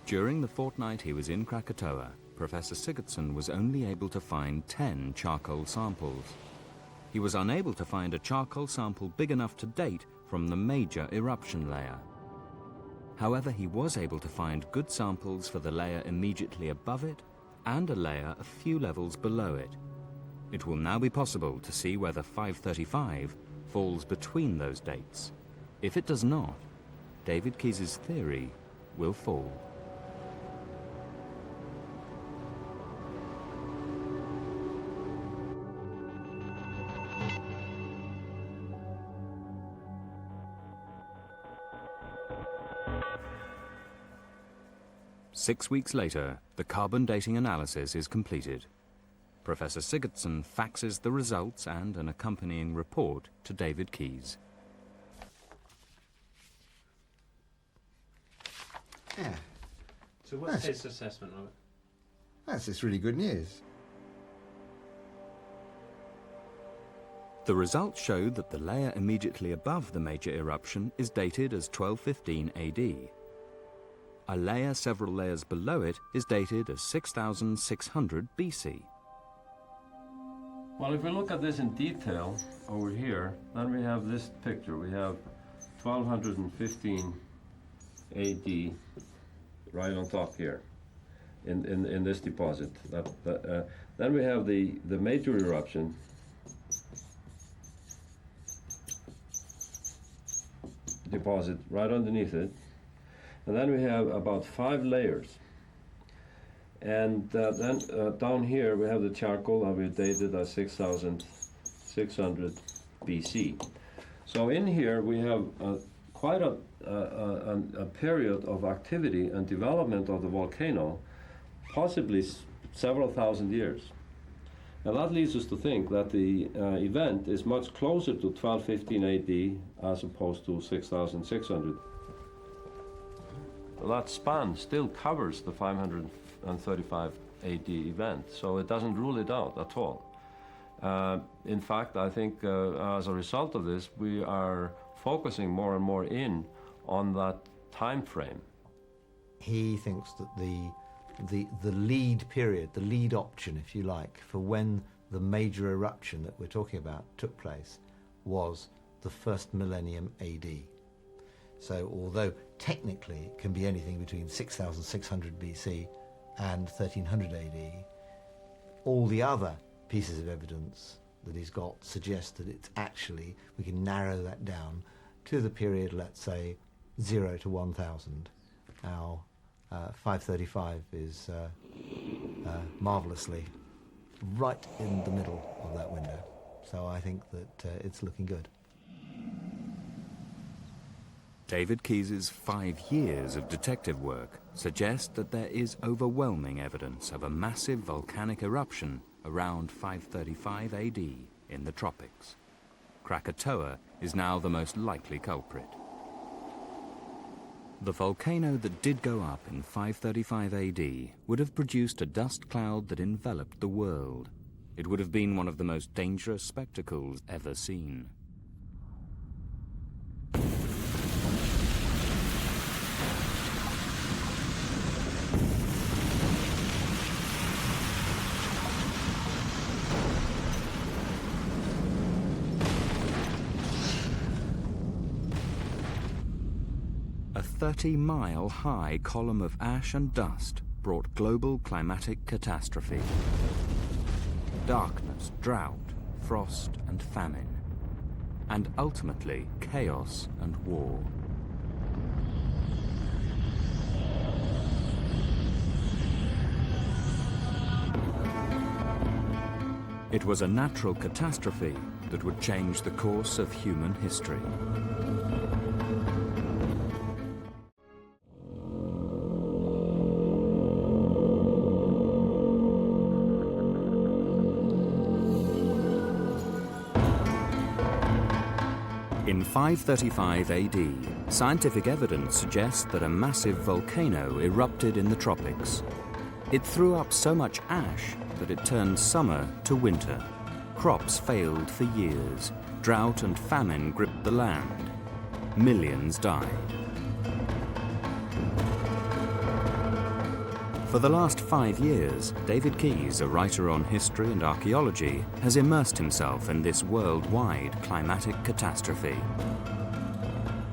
During the fortnight he was in Krakatoa, Professor Sigurdsson was only able to find 10 charcoal samples. He was unable to find a charcoal sample big enough to date from the major eruption layer. However, he was able to find good samples for the layer immediately above it and a layer a few levels below it. It will now be possible to see whether 535 falls between those dates. If it does not, David Keyes's theory will fall. Six weeks later, the carbon dating analysis is completed. Professor Sigurdsson faxes the results and an accompanying report to David Keyes. Yeah. So what's his assessment of it? That's just really good news. The results showed that the layer immediately above the major eruption is dated as 1215 AD. A layer several layers below it is dated as 6600 BC. Well, if we look at this in detail over here, then we have this picture. We have 1215 AD right on top here in this deposit. Then we have the major eruption deposit right underneath it. And then we have about 5 layers. And then down here we have the charcoal that we dated as 6600 BC. So in here we have quite a period of activity and development of the volcano, possibly several thousand years. And that leads us to think that the event is much closer to 1215 AD as opposed to 6600. That span still covers the 535 AD event, so it doesn't rule it out at all. In fact, I think as a result of this, we are focusing more and more in on that time frame. He thinks that the lead period, the lead option, if you like, for when the major eruption that we're talking about took place was the first millennium AD. So although technically it can be anything between 6600 BC and 1300 AD, all the other pieces of evidence that he's got suggest that it's actually, we can narrow that down to the period, let's say, 0 to 1000. Now, 535 is marvellously right in the middle of that window. So I think that it's looking good. David Keyes's 5 years of detective work suggest that there is overwhelming evidence of a massive volcanic eruption around 535 AD in the tropics. Krakatoa is now the most likely culprit. The volcano that did go up in 535 AD would have produced a dust cloud that enveloped the world. It would have been one of the most dangerous spectacles ever seen. A 30-mile-high column of ash and dust brought global climatic catastrophe. Darkness, drought, frost and famine. And ultimately, chaos and war. It was a natural catastrophe that would change the course of human history. In 535 AD, scientific evidence suggests that a massive volcano erupted in the tropics. It threw up so much ash that it turned summer to winter. Crops failed for years. Drought and famine gripped the land. Millions died. For the last 5 years, David Keyes, a writer on history and archaeology, has immersed himself in this worldwide climatic catastrophe.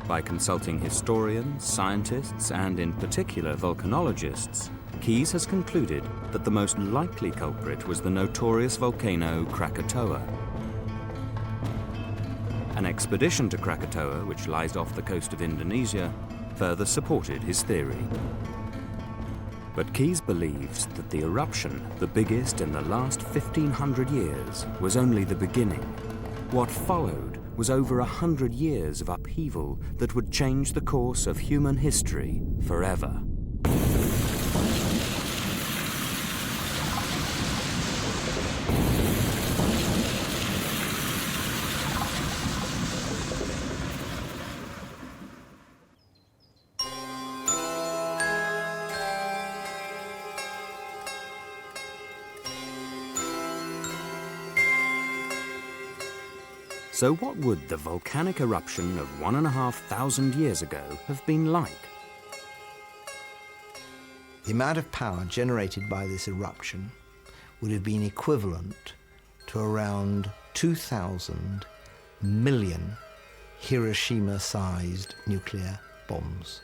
By consulting historians, scientists, and in particular volcanologists, Keyes has concluded that the most likely culprit was the notorious volcano Krakatoa. An expedition to Krakatoa, which lies off the coast of Indonesia, further supported his theory. But Keyes believes that the eruption, the biggest in the last 1,500 years, was only the beginning. What followed was over 100 years of upheaval that would change the course of human history forever. So what would the volcanic eruption of 1,500 years ago have been like? The amount of power generated by this eruption would have been equivalent to around 2,000 million Hiroshima-sized nuclear bombs.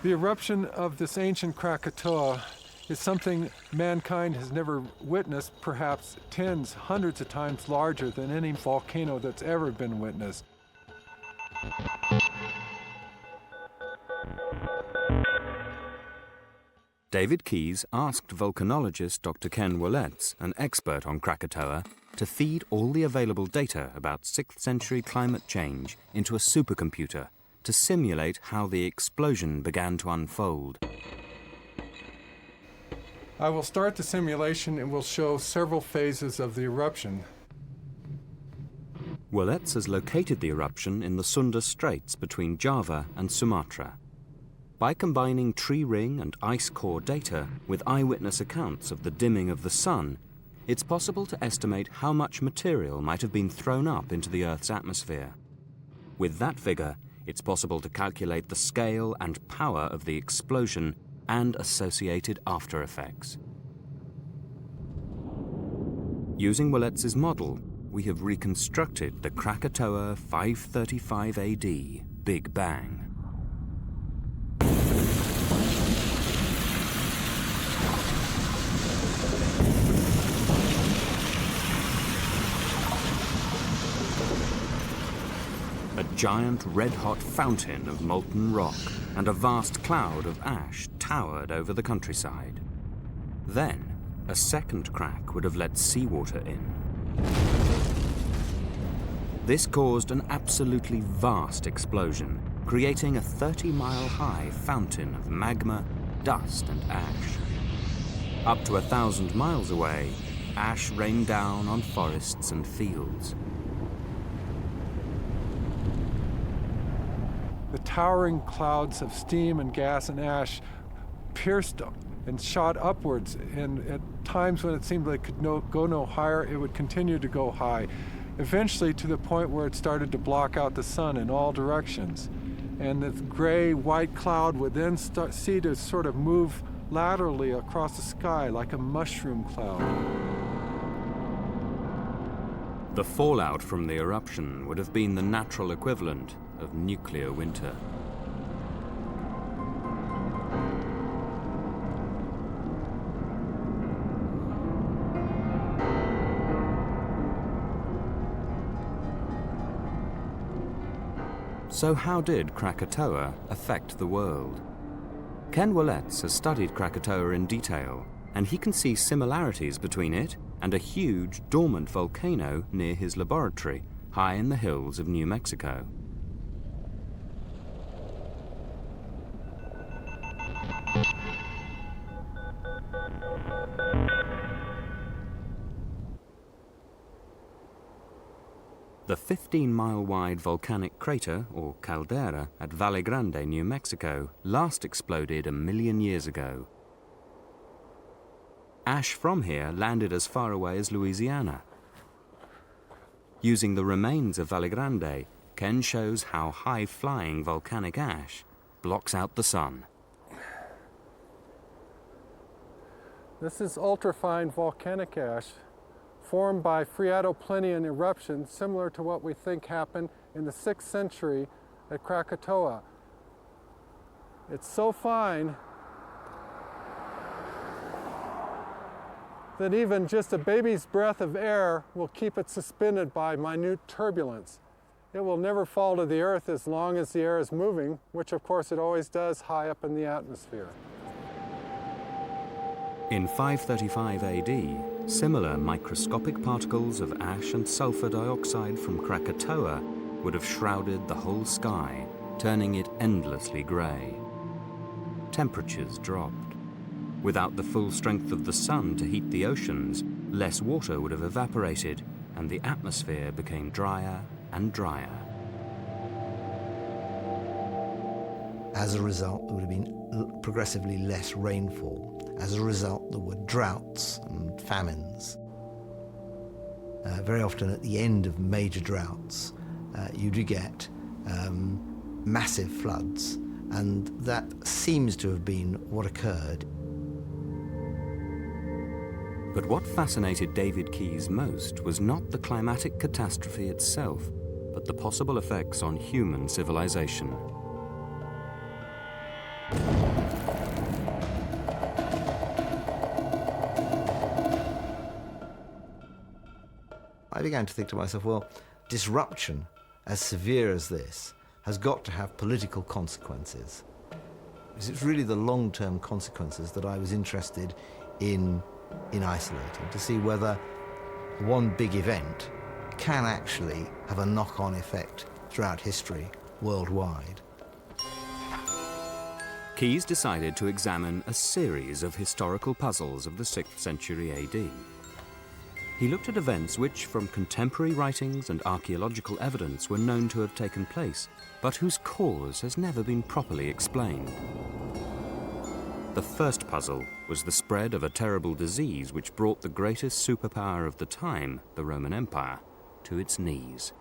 The eruption of this ancient Krakatoa is something mankind has never witnessed, perhaps tens, hundreds of times larger than any volcano that's ever been witnessed. David Keyes asked volcanologist Dr. Ken Willets, an expert on Krakatoa, to feed all the available data about 6th century climate change into a supercomputer to simulate how the explosion began to unfold. I will start the simulation and will show several phases of the eruption. Willets has located the eruption in the Sunda Straits between Java and Sumatra. By combining tree ring and ice core data with eyewitness accounts of the dimming of the sun, it's possible to estimate how much material might have been thrown up into the Earth's atmosphere. With that figure, it's possible to calculate the scale and power of the explosion and associated after effects. Using Willets' model, we have reconstructed the Krakatoa 535 AD Big Bang. A giant red-hot fountain of molten rock and a vast cloud of ash towered over the countryside. Then, a second crack would have let seawater in. This caused an absolutely vast explosion, creating a 30-mile-high fountain of magma, dust, and ash. Up to 1,000 miles away, ash rained down on forests and fields. The towering clouds of steam and gas and ash pierced and shot upwards, and at times when it seemed like it could go no higher, it would continue to go high, eventually to the point where it started to block out the sun in all directions. And the gray-white cloud would then see to sort of move laterally across the sky like a mushroom cloud. The fallout from the eruption would have been the natural equivalent of nuclear winter. So how did Krakatoa affect the world? Ken Willets has studied Krakatoa in detail, and he can see similarities between it and a huge dormant volcano near his laboratory, high in the hills of New Mexico. The 15-mile-wide volcanic crater, or caldera, at Valle Grande, New Mexico, last exploded 1 million years ago. Ash from here landed as far away as Louisiana. Using the remains of Valle Grande, Ken shows how high-flying volcanic ash blocks out the sun. This is ultrafine volcanic ash formed by Phreatoplinian eruption, similar to what we think happened in the 6th century at Krakatoa. It's so fine that even just a baby's breath of air will keep it suspended by minute turbulence. It will never fall to the earth as long as the air is moving, which of course it always does high up in the atmosphere. In 535 AD, similar microscopic particles of ash and sulfur dioxide from Krakatoa would have shrouded the whole sky, turning it endlessly grey. Temperatures dropped. Without the full strength of the sun to heat the oceans, less water would have evaporated, and the atmosphere became drier and drier. As a result, there would have been progressively less rainfall. As a result, there were droughts and famines. Very often at the end of major droughts, you do get massive floods, and that seems to have been what occurred. But what fascinated David Keyes most was not the climatic catastrophe itself, but the possible effects on human civilization. I began to think to myself, well, disruption as severe as this has got to have political consequences. Because it's really the long-term consequences that I was interested in isolating, to see whether one big event can actually have a knock-on effect throughout history, worldwide. Keyes decided to examine a series of historical puzzles of the 6th century AD. He looked at events which, from contemporary writings and archaeological evidence, were known to have taken place, but whose cause has never been properly explained. The first puzzle was the spread of a terrible disease which brought the greatest superpower of the time, the Roman Empire, to its knees.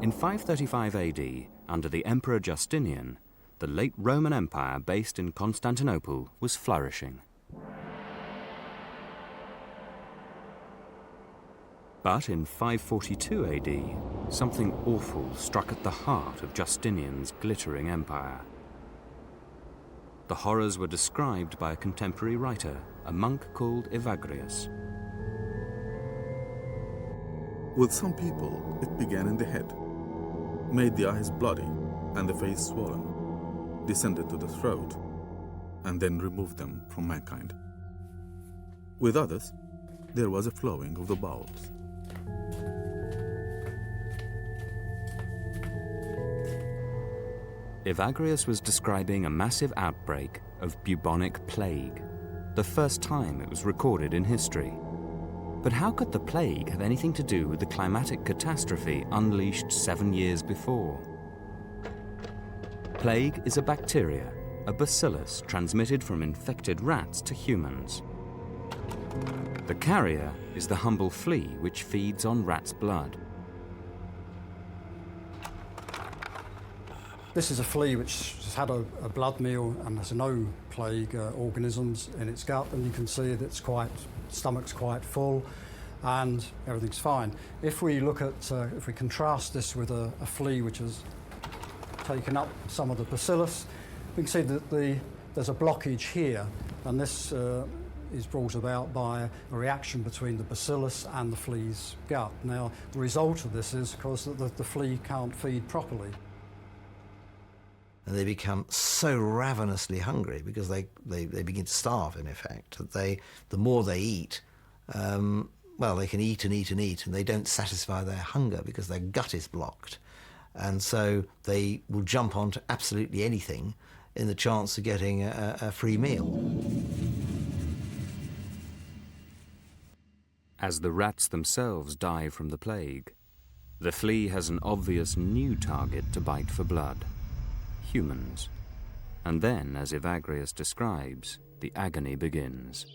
In 535 AD, under the Emperor Justinian, the late Roman Empire based in Constantinople was flourishing. But in 542 AD, something awful struck at the heart of Justinian's glittering empire. The horrors were described by a contemporary writer, a monk called Evagrius. With some people, it began in the head, made the eyes bloody and the face swollen, descended to the throat, and then removed them from mankind. With others, there was a flowing of the bowels. Evagrius was describing a massive outbreak of bubonic plague, the first time it was recorded in history. But how could the plague have anything to do with the climatic catastrophe unleashed 7 years before? Plague is a bacteria, a bacillus transmitted from infected rats to humans. The carrier is the humble flea which feeds on rats' blood. This is a flea which has had a blood meal and has no plague organisms in its gut, and you can see that stomach's quite full and everything's fine. If we look at, if we contrast this with a flea which has taken up some of the bacillus, we can see that there's a blockage here, and this is brought about by a reaction between the bacillus and the flea's gut. Now, the result of this is, of course, that the flea can't feed properly. And they become so ravenously hungry because they begin to starve, in effect, that the more they eat, they can eat and eat and eat, and they don't satisfy their hunger because their gut is blocked. And so they will jump onto absolutely anything in the chance of getting a free meal. As the rats themselves die from the plague, the flea has an obvious new target to bite for blood: humans. And then, as Evagrius describes, the agony begins.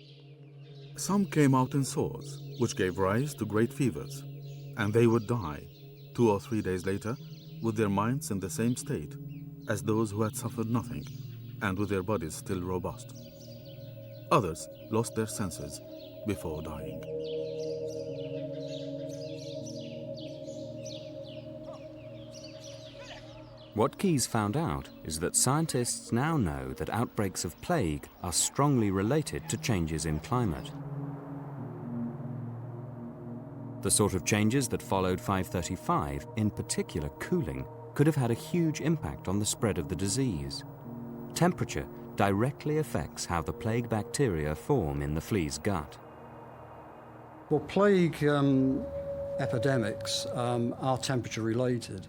Some came out in sores, which gave rise to great fevers, and they would die 2 or 3 days later with their minds in the same state as those who had suffered nothing, and with their bodies still robust. Others lost their senses before dying. What Keyes found out is that scientists now know that outbreaks of plague are strongly related to changes in climate. The sort of changes that followed 535, in particular cooling, could have had a huge impact on the spread of the disease. Temperature directly affects how the plague bacteria form in the flea's gut. Well, plague epidemics are temperature related.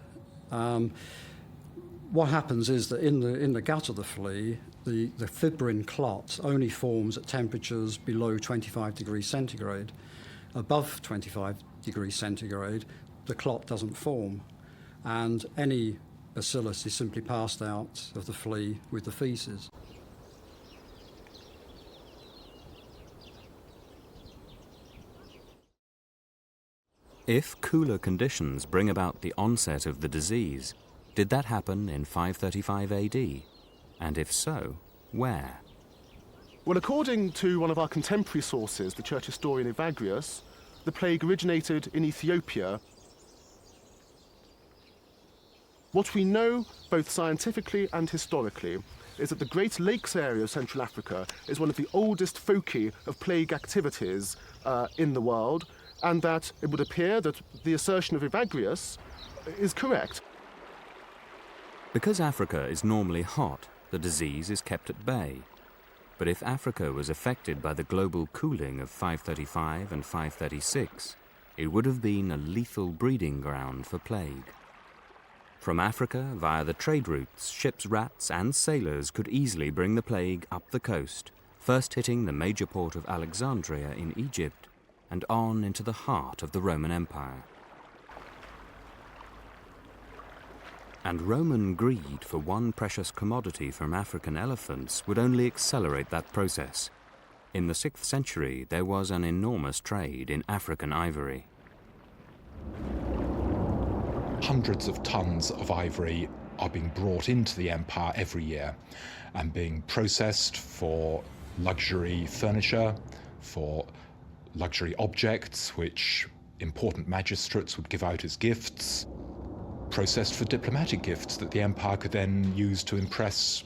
What happens is that in the gut of the flea, the fibrin clot only forms at temperatures below 25 degrees centigrade. Above 25 degrees centigrade, the clot doesn't form, and any bacillus is simply passed out of the flea with the feces. If cooler conditions bring about the onset of the disease, did that happen in 535 AD? And if so, where? Well, according to one of our contemporary sources, the church historian Evagrius, the plague originated in Ethiopia. What we know, both scientifically and historically, is that the Great Lakes area of Central Africa is one of the oldest foci of plague activities in the world, and that it would appear that the assertion of Evagrius is correct. Because Africa is normally hot, the disease is kept at bay. But if Africa was affected by the global cooling of 535 and 536, it would have been a lethal breeding ground for plague. From Africa, via the trade routes, ships, rats and sailors could easily bring the plague up the coast, first hitting the major port of Alexandria in Egypt, and on into the heart of the Roman Empire. And Roman greed for one precious commodity from African elephants would only accelerate that process. In the 6th century, there was an enormous trade in African ivory. Hundreds of tons of ivory are being brought into the empire every year and being processed for luxury furniture, for luxury objects which important magistrates would give out as gifts, processed for diplomatic gifts that the empire could then use to impress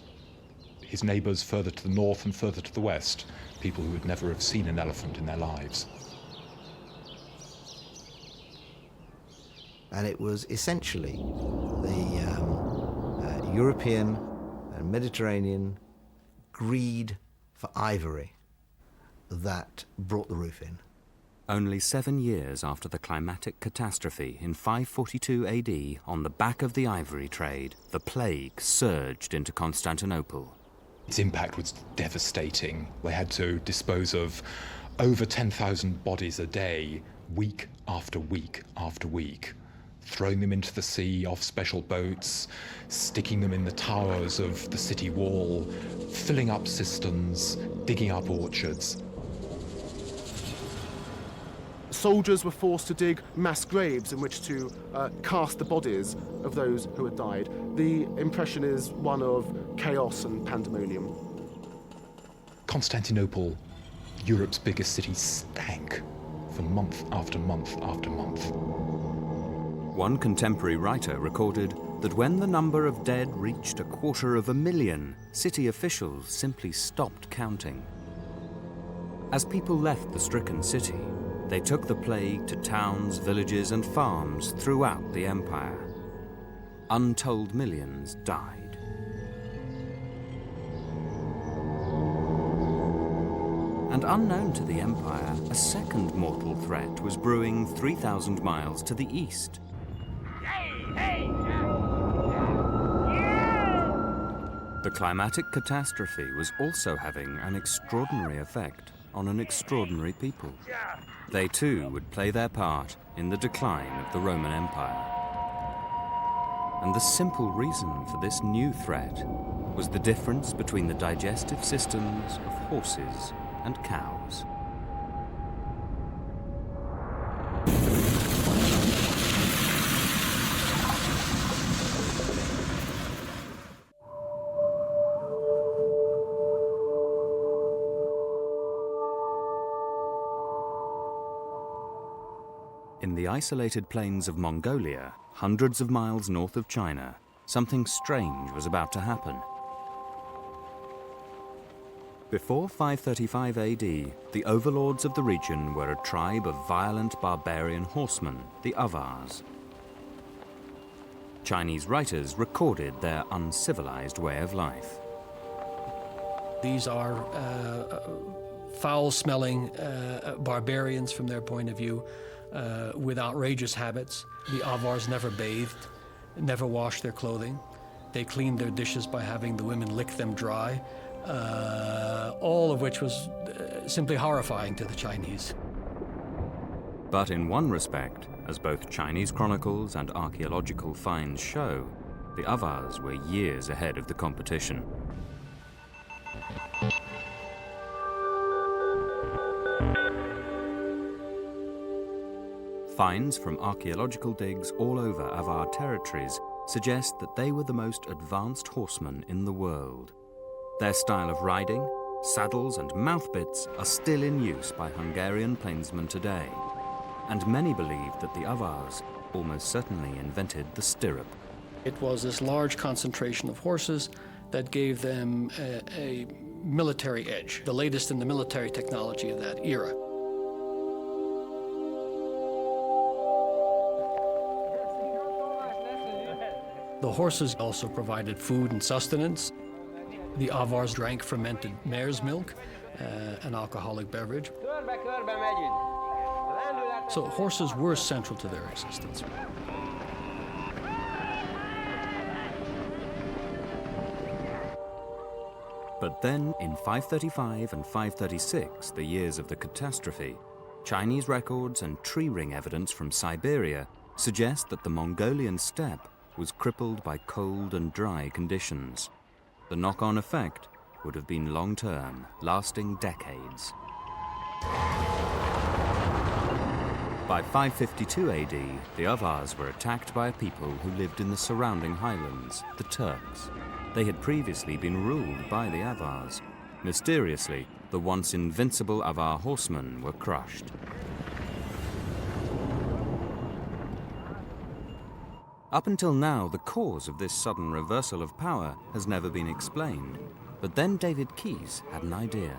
his neighbours further to the north and further to the west, people who would never have seen an elephant in their lives. And it was essentially the European and Mediterranean greed for ivory that brought the roof in. Only 7 years after the climatic catastrophe in 542 AD, on the back of the ivory trade, the plague surged into Constantinople. Its impact was devastating. They had to dispose of over 10,000 bodies a day, week after week after week, throwing them into the sea off special boats, sticking them in the towers of the city wall, filling up cisterns, digging up orchards. Soldiers were forced to dig mass graves in which to cast the bodies of those who had died. The impression is one of chaos and pandemonium. Constantinople, Europe's biggest city, stank for month after month after month. One contemporary writer recorded that when the number of dead reached 250,000, city officials simply stopped counting. As people left the stricken city, they took the plague to towns, villages and farms throughout the empire. Untold millions died. And unknown to the empire, a second mortal threat was brewing 3,000 miles to the east. The climatic catastrophe was also having an extraordinary effect on an extraordinary people. They too would play their part in the decline of the Roman Empire. And the simple reason for this new threat was the difference between the digestive systems of horses and cows. In the isolated plains of Mongolia, hundreds of miles north of China, something strange was about to happen. Before 535 AD, the overlords of the region were a tribe of violent barbarian horsemen, the Avars. Chinese writers recorded their uncivilized way of life. These are foul-smelling barbarians from their point of view, with outrageous habits. The Avars never bathed, never washed their clothing. They cleaned their dishes by having the women lick them dry, all of which was simply horrifying to the Chinese. But in one respect, as both Chinese chronicles and archaeological finds show, the Avars were years ahead of the competition. Finds from archaeological digs all over Avar territories suggest that they were the most advanced horsemen in the world. Their style of riding, saddles and mouthbits are still in use by Hungarian plainsmen today, and many believe that the Avars almost certainly invented the stirrup. It was this large concentration of horses that gave them a military edge, the latest in the military technology of that era. The horses also provided food and sustenance. The Avars drank fermented mare's milk, an alcoholic beverage. So horses were central to their existence. But then, in 535 and 536, the years of the catastrophe, Chinese records and tree ring evidence from Siberia suggest that the Mongolian steppe was crippled by cold and dry conditions. The knock-on effect would have been long-term, lasting decades. By 552 AD, the Avars were attacked by a people who lived in the surrounding highlands, the Turks. They had previously been ruled by the Avars. Mysteriously, the once invincible Avar horsemen were crushed. Up until now, the cause of this sudden reversal of power has never been explained. But then David Keyes had an idea.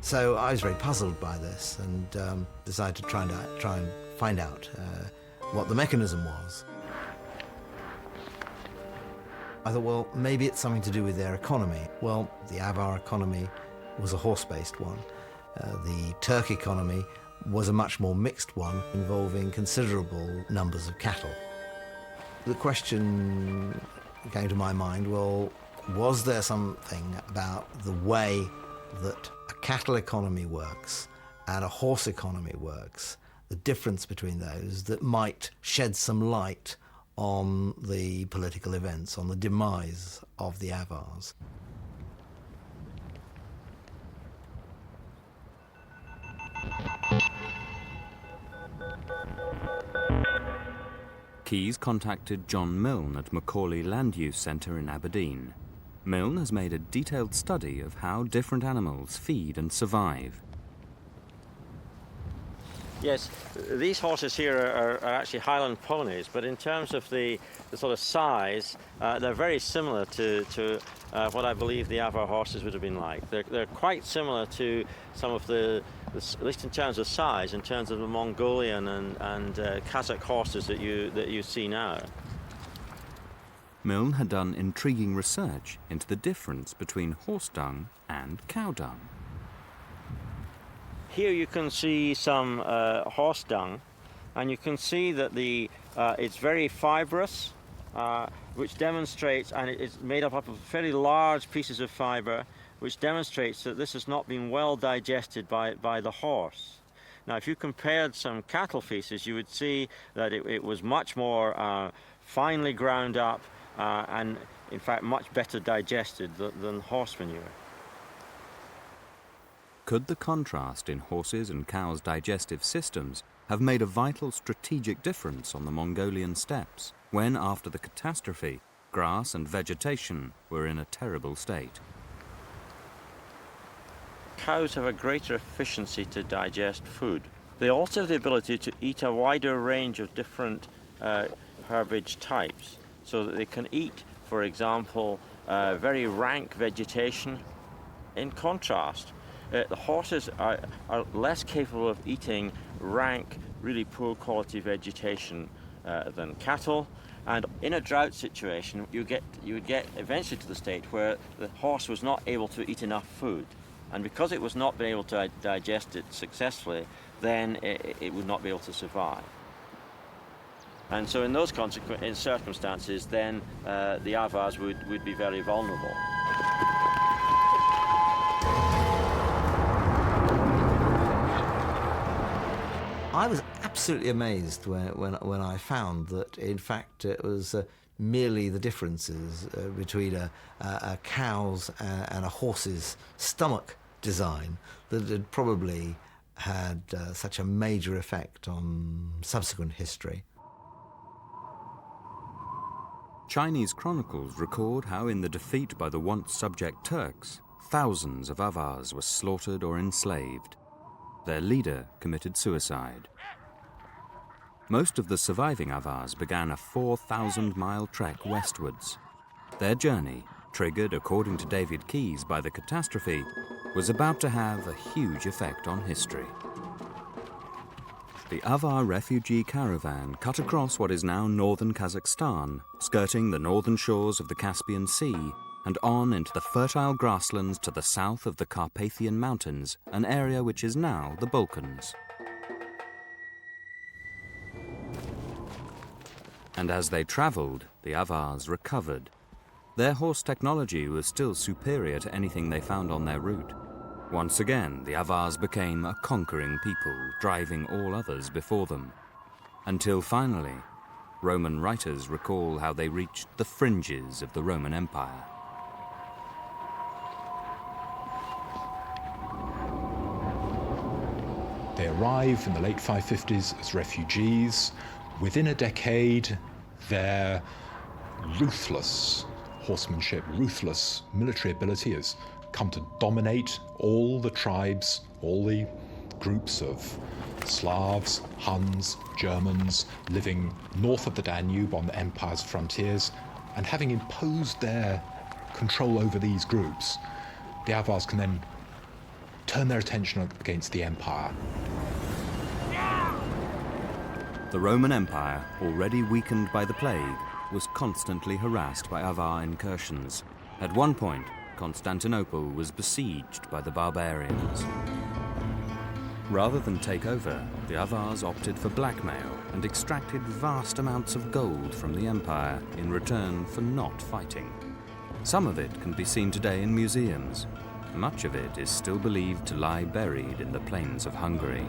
So I was very puzzled by this and decided to try and find out what the mechanism was. I thought, well, maybe it's something to do with their economy. Well, the Avar economy was a horse-based one. The Turk economy was a much more mixed one, involving considerable numbers of cattle. The question came to my mind, well, was there something about the way that a cattle economy works and a horse economy works, the difference between those, that might shed some light on the political events, on the demise of the Avars? Keyes contacted John Milne at Macaulay Land Use Centre in Aberdeen. Milne has made a detailed study of how different animals feed and survive. Yes, these horses here are actually Highland ponies, but in terms of the sort of size, they're very similar to what I believe the Avar horses would have been like. They're quite similar to some of the, at least in terms of size, in terms of the Mongolian and Kazakh horses that you see now. Milne had done intriguing research into the difference between horse dung and cow dung. Here you can see some horse dung, and you can see that it's very fibrous, which demonstrates, and it's made up of fairly large pieces of fibre, which demonstrates that this has not been well digested by the horse. Now, if you compared some cattle feces, you would see that it was much more finely ground up and, in fact, much better digested than horse manure. Could the contrast in horses' and cows' digestive systems have made a vital strategic difference on the Mongolian steppes? when, after the catastrophe, grass and vegetation were in a terrible state. Cows have a greater efficiency to digest food. They also have the ability to eat a wider range of different herbage types, so that they can eat, for example, very rank vegetation. In contrast, the horses are less capable of eating rank, really poor quality vegetation than cattle. And in a drought situation, you would get eventually to the state where the horse was not able to eat enough food. And because it was not being able to digest it successfully, then it would not be able to survive. And so in those circumstances, then the Avars would be very vulnerable. I was absolutely amazed when I found that, in fact, it was merely the differences between a cow's and a horse's stomach design that had probably had such a major effect on subsequent history. Chinese chronicles record how in the defeat by the once subject Turks, thousands of Avars were slaughtered or enslaved. Their leader committed suicide. Most of the surviving Avars began a 4,000-mile trek westwards. Their journey, triggered according to David Keyes by the catastrophe, was about to have a huge effect on history. The Avar refugee caravan cut across what is now northern Kazakhstan, skirting the northern shores of the Caspian Sea, and on into the fertile grasslands to the south of the Carpathian Mountains, an area which is now the Balkans. And as they travelled, the Avars recovered. Their horse technology was still superior to anything they found on their route. Once again, the Avars became a conquering people, driving all others before them. Until finally, Roman writers recall how they reached the fringes of the Roman Empire. They arrive in the late 550s as refugees. Within a decade, their ruthless horsemanship, ruthless military ability has come to dominate all the tribes, all the groups of Slavs, Huns, Germans living north of the Danube on the empire's frontiers. And having imposed their control over these groups, the Avars can then turn their attention against the empire. The Roman Empire, already weakened by the plague, was constantly harassed by Avar incursions. At one point, Constantinople was besieged by the barbarians. Rather than take over, the Avars opted for blackmail and extracted vast amounts of gold from the empire in return for not fighting. Some of it can be seen today in museums. Much of it is still believed to lie buried in the plains of Hungary.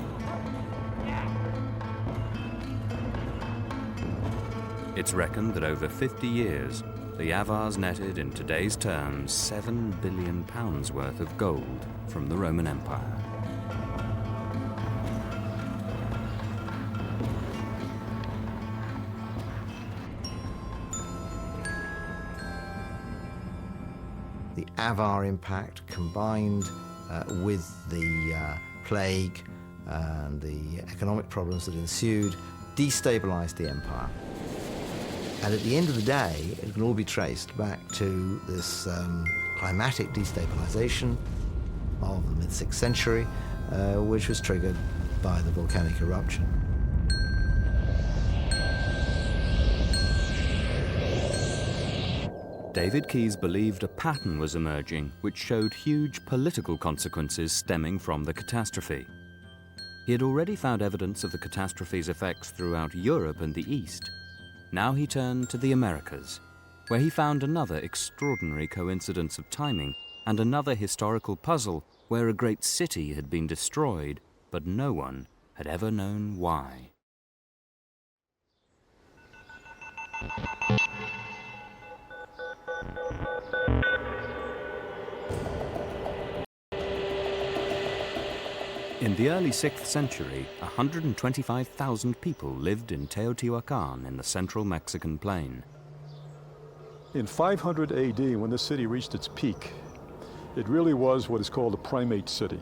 It's reckoned that over 50 years, the Avars netted in today's terms £7 billion worth of gold from the Roman Empire. The Avar impact combined with the plague and the economic problems that ensued destabilized the empire. And at the end of the day, it can all be traced back to this climatic destabilization of the mid-6th century, which was triggered by the volcanic eruption. David Keyes believed a pattern was emerging which showed huge political consequences stemming from the catastrophe. He had already found evidence of the catastrophe's effects throughout Europe and the East. Now he turned to the Americas, where he found another extraordinary coincidence of timing and another historical puzzle where a great city had been destroyed, but no one had ever known why. In the early 6th century, 125,000 people lived in Teotihuacan in the central Mexican plain. In 500 AD, when this city reached its peak, it really was what is called a primate city.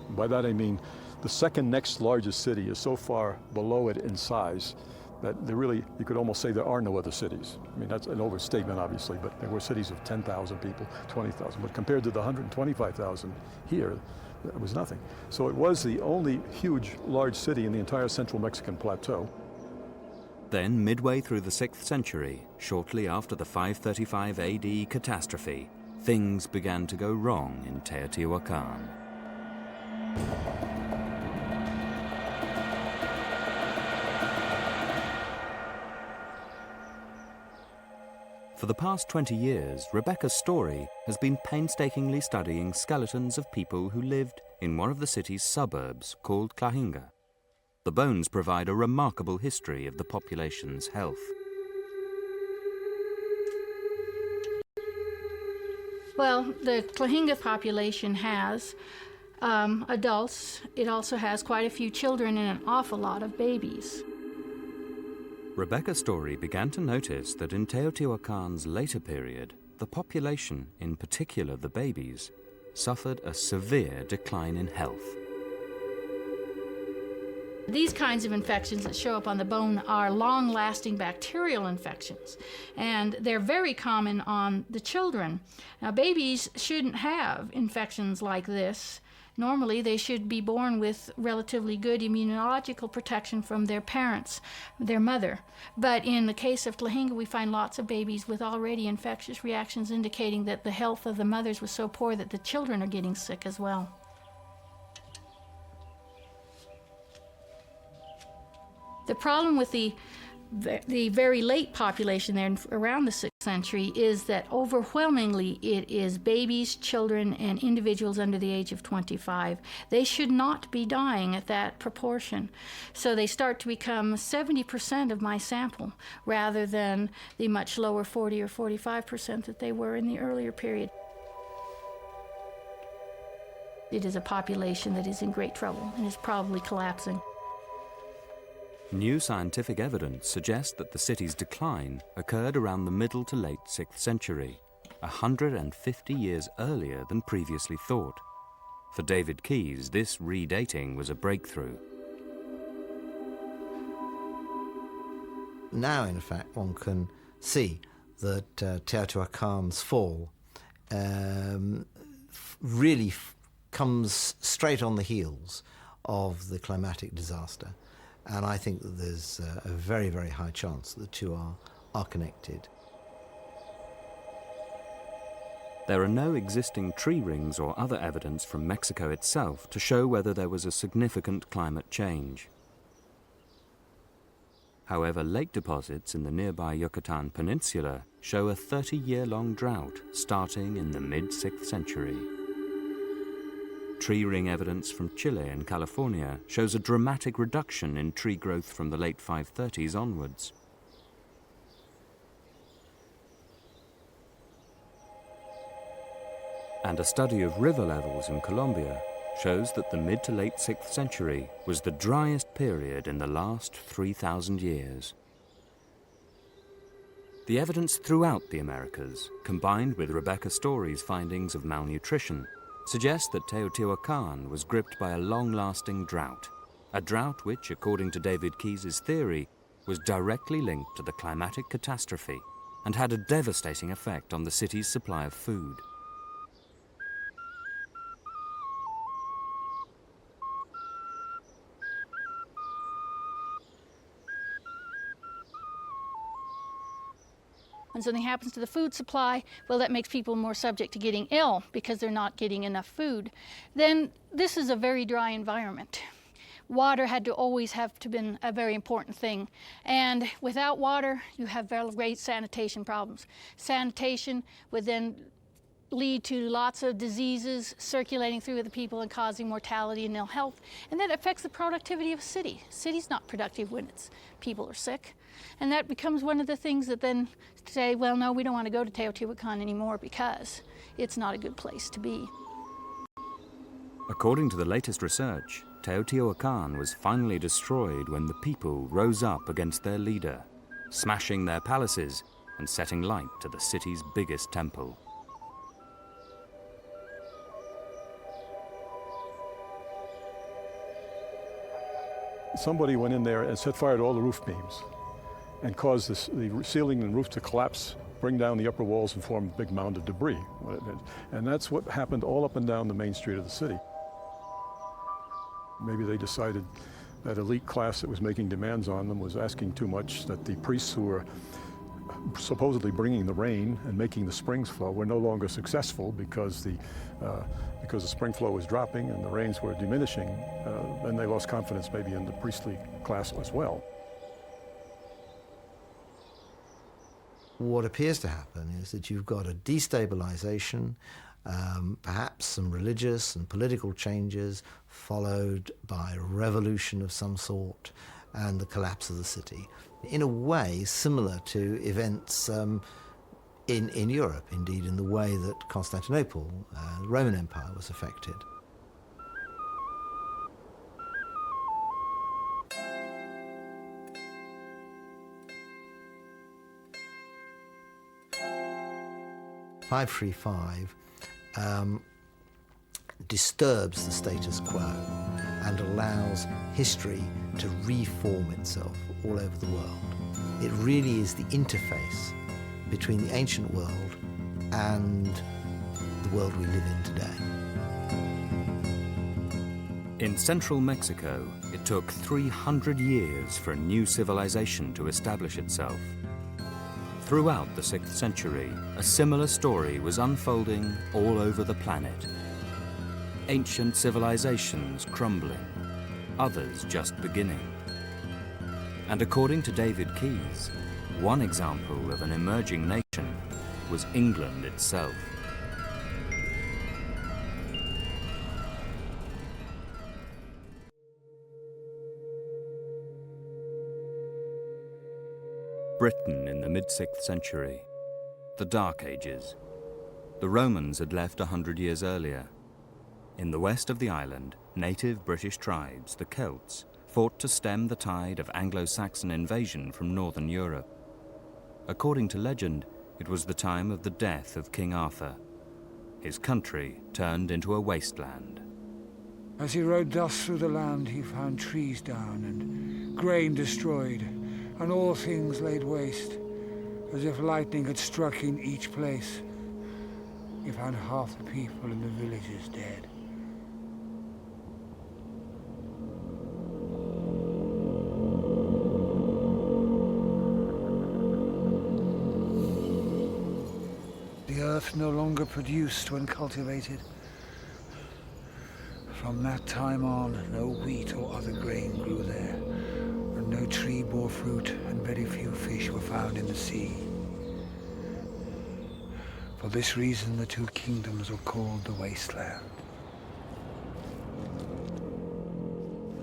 By that I mean the second next largest city is so far below it in size that you could almost say there are no other cities. I mean, that's an overstatement, obviously, but there were cities of 10,000 people, 20,000, but compared to the 125,000 here, it was nothing. So it was the only huge, large city in the entire central Mexican plateau. Then, midway through the 6th century, shortly after the 535 AD catastrophe, things began to go wrong in Teotihuacan. For the past 20 years, Rebecca Story has been painstakingly studying skeletons of people who lived in one of the city's suburbs called Cahinga. The bones provide a remarkable history of the population's health. Well, the Cahinga population has adults. It also has quite a few children and an awful lot of babies. Rebecca Story began to notice that in Teotihuacan's later period, the population, in particular the babies, suffered a severe decline in health. These kinds of infections that show up on the bone are long-lasting bacterial infections, and they're very common on the children. Now, babies shouldn't have infections like this. Normally, they should be born with relatively good immunological protection from their parents, their mother. But in the case of Cahinga, we find lots of babies with already infectious reactions indicating that the health of the mothers was so poor that the children are getting sick as well. The problem with the very late population there around the 6th century is that overwhelmingly it is babies, children, and individuals under the age of 25. They should not be dying at that proportion. So they start to become 70% of my sample rather than the much lower 40 or 45% that they were in the earlier period. It is a population that is in great trouble and is probably collapsing. New scientific evidence suggests that the city's decline occurred around the middle to late 6th century, 150 years earlier than previously thought. For David Keyes, this redating was a breakthrough. Now, in fact, one can see that Teotihuacan's fall really comes straight on the heels of the climatic disaster. And I think that there's a very, very high chance that the two are connected. There are no existing tree rings or other evidence from Mexico itself to show whether there was a significant climate change. However, lake deposits in the nearby Yucatan Peninsula show a 30-year-long drought starting in the mid-6th century. Tree ring evidence from Chile and California shows a dramatic reduction in tree growth from the late 530s onwards. And a study of river levels in Colombia shows that the mid to late 6th century was the driest period in the last 3,000 years. The evidence throughout the Americas, combined with Rebecca Story's findings of malnutrition, suggests that Teotihuacan was gripped by a long-lasting drought, a drought which, according to David Keyes' theory, was directly linked to the climatic catastrophe and had a devastating effect on the city's supply of food. When something happens to the food supply, well, that makes people more subject to getting ill because they're not getting enough food. Then this is a very dry environment. Water had to always have to been a very important thing. And without water, you have very great sanitation problems. Sanitation would then lead to lots of diseases circulating through the people and causing mortality and ill health. And that affects the productivity of a city. A city's not productive when its people are sick. And that becomes one of the things that then say, well, no, we don't want to go to Teotihuacan anymore because it's not a good place to be. According to the latest research, Teotihuacan was finally destroyed when the people rose up against their leader, smashing their palaces and setting light to the city's biggest temple. Somebody went in there and set fire to all the roof beams and caused the ceiling and roof to collapse, bring down the upper walls and form a big mound of debris. And that's what happened all up and down the main street of the city. Maybe they decided that elite class that was making demands on them was asking too much, that the priests who were supposedly bringing the rain and making the springs flow were no longer successful because the spring flow was dropping and the rains were diminishing, and they lost confidence maybe in the priestly class as well. What appears to happen is that you've got a destabilization, perhaps some religious and political changes, followed by a revolution of some sort and the collapse of the city. In a way similar to events in Europe, indeed in the way that Constantinople, the Roman Empire, was affected. (535) disturbs the status quo and allows history to reform itself all over the world. It really is the interface between the ancient world and the world we live in today. In central Mexico, it took 300 years for a new civilization to establish itself. Throughout the 6th century, a similar story was unfolding all over the planet. Ancient civilizations crumbling, others just beginning. And according to David Keyes, one example of an emerging nation was England itself. Britain in the mid-6th century, the Dark Ages. The Romans had left 100 years earlier. In the west of the island, native British tribes, the Celts, fought to stem the tide of Anglo-Saxon invasion from northern Europe. According to legend, it was the time of the death of King Arthur. His country turned into a wasteland. As he rode thus through the land, he found trees down and grain destroyed, and all things laid waste, as if lightning had struck in each place. He found half the people in the villages dead. The earth no longer produced when cultivated. From that time on, no wheat or other grain grew there, and no tree bore fruit, and very few fish were found in the sea. For this reason, the two kingdoms were called the Wasteland.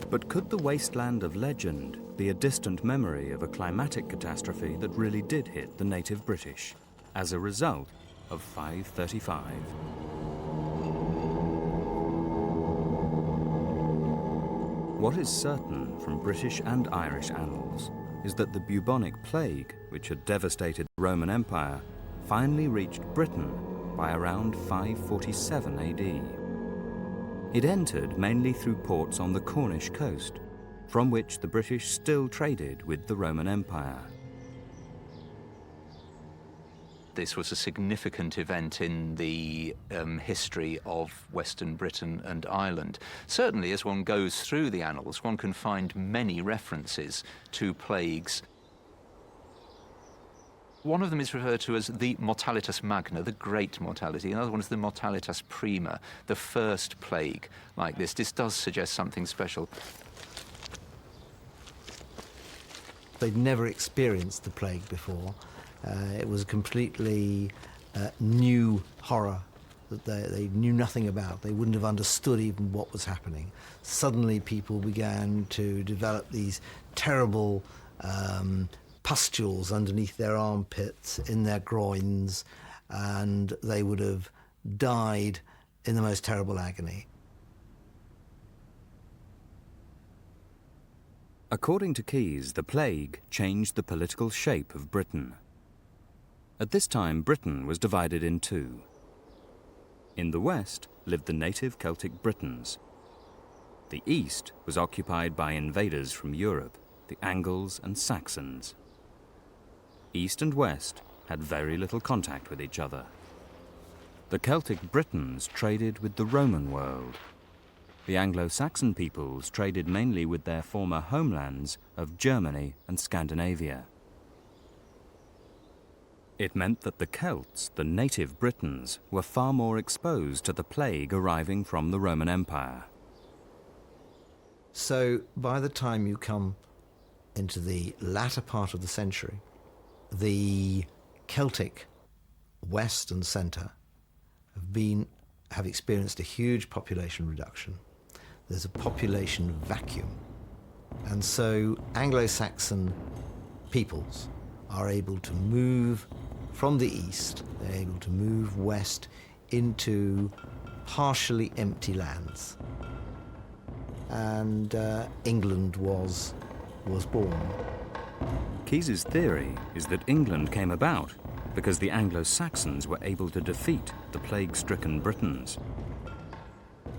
But could the wasteland of legend be a distant memory of a climatic catastrophe that really did hit the native British as a result of 535? What is certain from British and Irish annals is that the bubonic plague, which had devastated the Roman Empire, finally reached Britain by around 547 AD. It entered mainly through ports on the Cornish coast, from which the British still traded with the Roman Empire. This was a significant event in the history of Western Britain and Ireland. Certainly, as one goes through the annals, one can find many references to plagues. One of them is referred to as the mortalitas magna, the great mortality. Another one is the mortalitas prima, the first plague like this. This does suggest something special. They'd never experienced the plague before. It was a completely new horror that they knew nothing about. They wouldn't have understood even what was happening. Suddenly people began to develop these terrible pustules underneath their armpits, in their groins, and they would have died in the most terrible agony. According to Keyes, the plague changed the political shape of Britain. At this time, Britain was divided in two. In the west lived the native Celtic Britons. The east was occupied by invaders from Europe, the Angles and Saxons. East and west had very little contact with each other. The Celtic Britons traded with the Roman world. The Anglo-Saxon peoples traded mainly with their former homelands of Germany and Scandinavia. It meant that the Celts, the native Britons, were far more exposed to the plague arriving from the Roman Empire. So by the time you come into the latter part of the century, the Celtic west and centre have experienced a huge population reduction. There's a population vacuum. And so Anglo-Saxon peoples are able to move from the east, they're able to move west into partially empty lands. And England was born. Keyes's theory is that England came about because the Anglo-Saxons were able to defeat the plague-stricken Britons.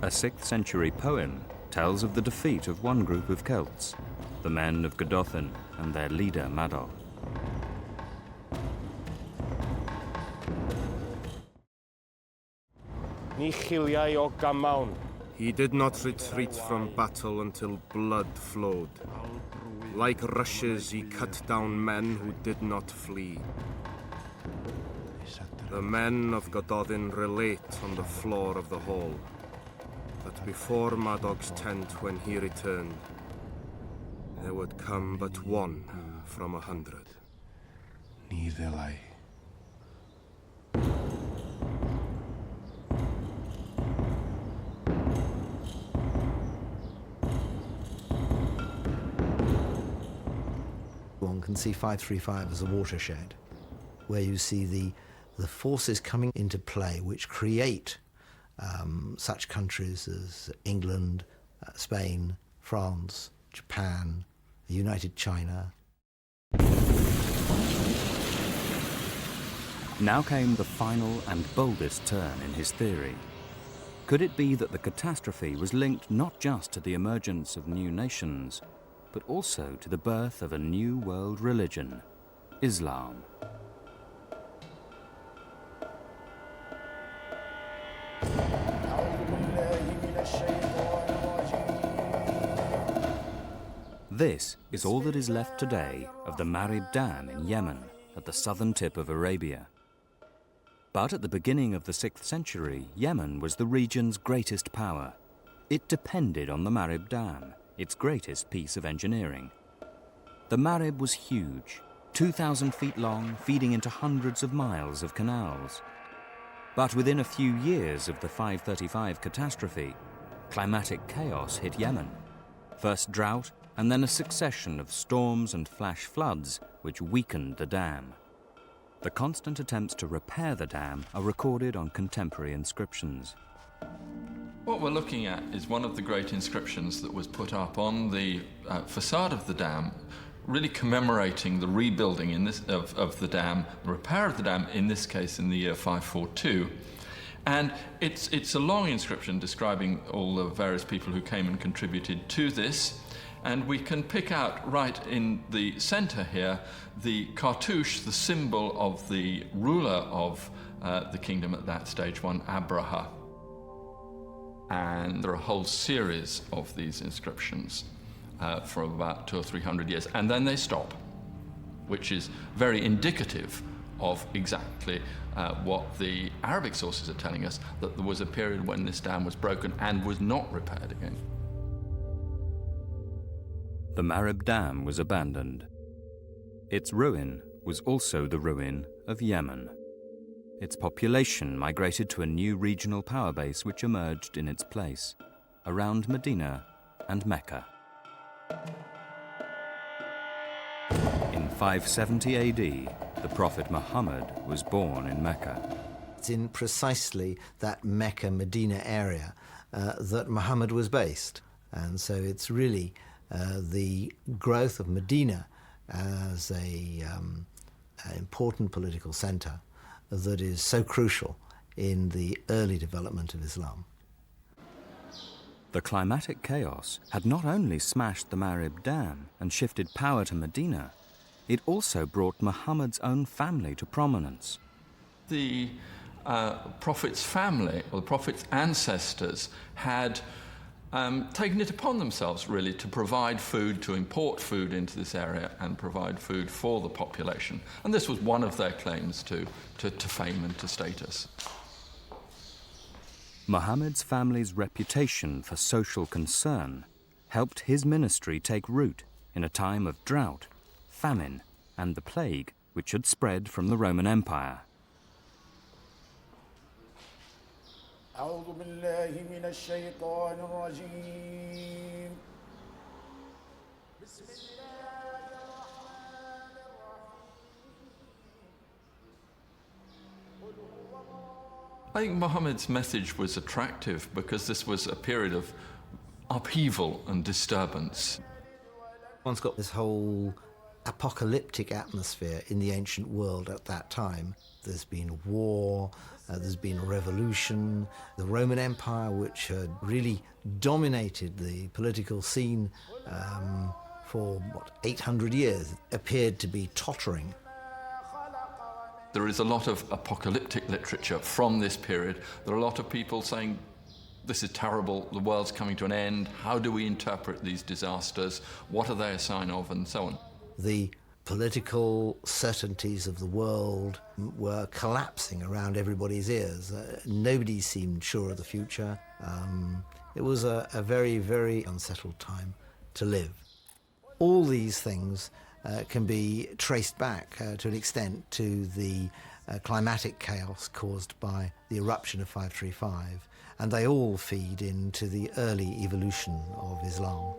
A 6th century poem tells of the defeat of one group of Celts, the men of Godolphin and their leader Madoc. He did not retreat from battle until blood flowed. Like rushes, he cut down men who did not flee. The men of Godolphin relate on the floor of the hall that before Madoc's tent when he returned, there would come but one from 100. Neither lie. One can see 535 as a watershed, where you see the forces coming into play which create such countries as England, Spain, France, Japan, the United China. Now came the final and boldest turn in his theory. Could it be that the catastrophe was linked not just to the emergence of new nations, but also to the birth of a new world religion, Islam? This is all that is left today of the Marib Dam in Yemen, at the southern tip of Arabia. But at the beginning of the 6th century, Yemen was the region's greatest power. It depended on the Marib Dam, its greatest piece of engineering. The Marib was huge, 2,000 feet long, feeding into hundreds of miles of canals. But within a few years of the 535 catastrophe, climatic chaos hit Yemen. First drought, and then a succession of storms and flash floods which weakened the dam. The constant attempts to repair the dam are recorded on contemporary inscriptions. What we're looking at is one of the great inscriptions that was put up on the facade of the dam, really commemorating the rebuilding of the dam, the repair of the dam, in this case in the year 542. And it's a long inscription describing all the various people who came and contributed to this. And we can pick out right in the center here the cartouche, the symbol of the ruler of the kingdom at that stage, one Abraha. And there are a whole series of these inscriptions for about 200 or 300 years, and then they stop, which is very indicative of exactly what the Arabic sources are telling us, that there was a period when this dam was broken and was not repaired again. The Marib Dam was abandoned. Its ruin was also the ruin of Yemen. Its population migrated to a new regional power base which emerged in its place, around Medina and Mecca. In 570 AD, the Prophet Muhammad was born in Mecca. It's in precisely that Mecca-Medina area that Muhammad was based. And so it's really the growth of Medina as a important political centre that is so crucial in the early development of Islam. The climatic chaos had not only smashed the Marib Dam and shifted power to Medina, it also brought Muhammad's own family to prominence. The Prophet's family, or the Prophet's ancestors, had taken it upon themselves, really, to provide food, to import food into this area and provide food for the population. And this was one of their claims to fame and to status. Muhammad's family's reputation for social concern helped his ministry take root in a time of drought, famine, and the plague which had spread from the Roman Empire. I think Muhammad's message was attractive because this was a period of upheaval and disturbance. One's got this whole apocalyptic atmosphere in the ancient world at that time. There's been war, there's been a revolution. The Roman Empire, which had really dominated the political scene for, 800 years, appeared to be tottering. There is a lot of apocalyptic literature from this period. There are a lot of people saying, this is terrible, the world's coming to an end, how do we interpret these disasters, what are they a sign of, and so on. The political certainties of the world were collapsing around everybody's ears. Nobody seemed sure of the future. It was a very, very unsettled time to live. All these things can be traced back to an extent to the climatic chaos caused by the eruption of 535, and they all feed into the early evolution of Islam.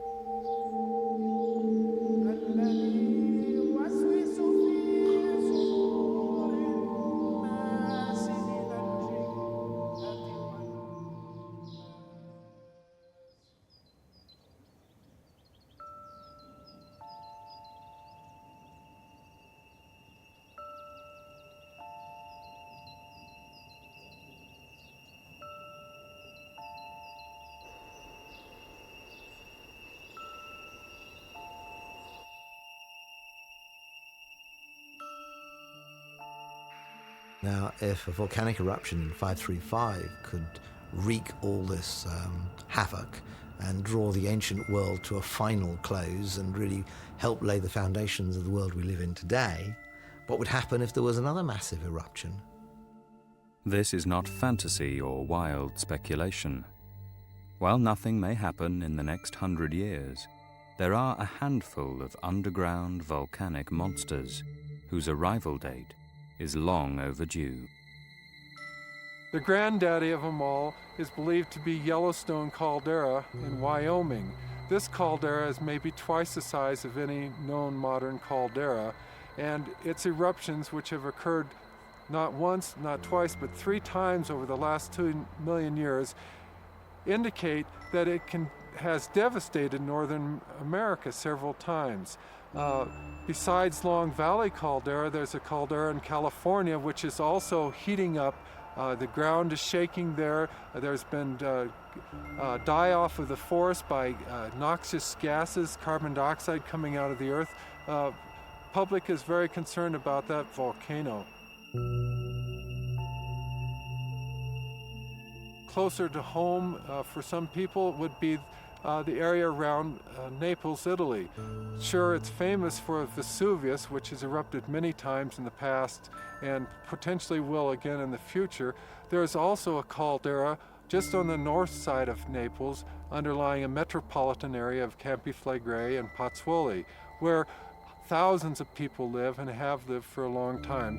Now, if a volcanic eruption in 535 could wreak all this havoc and draw the ancient world to a final close and really help lay the foundations of the world we live in today, what would happen if there was another massive eruption? This is not fantasy or wild speculation. While nothing may happen in the next 100 years, there are a handful of underground volcanic monsters whose arrival date is long overdue. The granddaddy of them all is believed to be Yellowstone caldera in Wyoming. This caldera is maybe twice the size of any known modern caldera, and its eruptions, which have occurred not once, not twice, but 3 times over the last 2 million years, indicate that it has devastated Northern America several times. Besides Long Valley caldera, there's a caldera in California which is also heating up. The ground is shaking there. There's been die-off of the forest by noxious gases, carbon dioxide coming out of the earth. Public is very concerned about that volcano. Closer to home for some people would be the area around Naples, Italy. Sure, it's famous for Vesuvius, which has erupted many times in the past and potentially will again in the future. There's also a caldera just on the north side of Naples, underlying a metropolitan area of Campi Flegrei and Pozzuoli, where thousands of people live and have lived for a long time.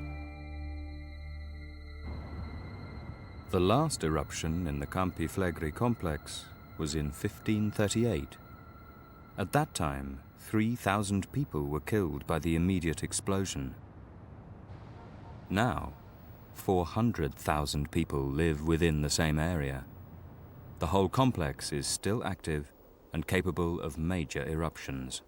The last eruption in the Campi Flegrei complex was in 1538. At that time, 3,000 people were killed by the immediate explosion. Now, 400,000 people live within the same area. The whole complex is still active and capable of major eruptions.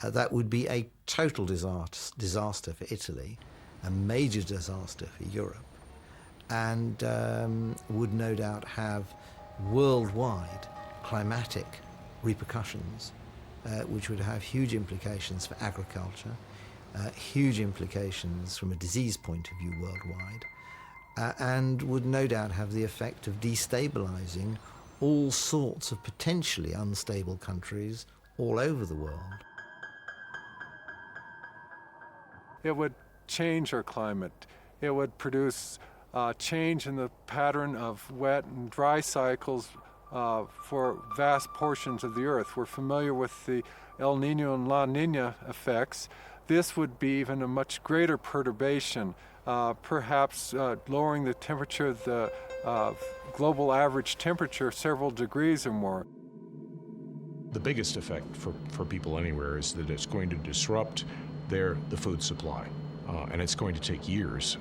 That would be a total disaster for Italy, a major disaster for Europe, and would no doubt have worldwide climatic repercussions, which would have huge implications for agriculture, huge implications from a disease point of view worldwide, and would no doubt have the effect of destabilizing all sorts of potentially unstable countries all over the world. It would change our climate. It would produce change in the pattern of wet and dry cycles for vast portions of the Earth. We're familiar with the El Nino and La Nina effects. This would be even a much greater perturbation, perhaps lowering the temperature of the global average temperature several degrees or more. The biggest effect for people anywhere is that it's going to disrupt the food supply. And it's going to take years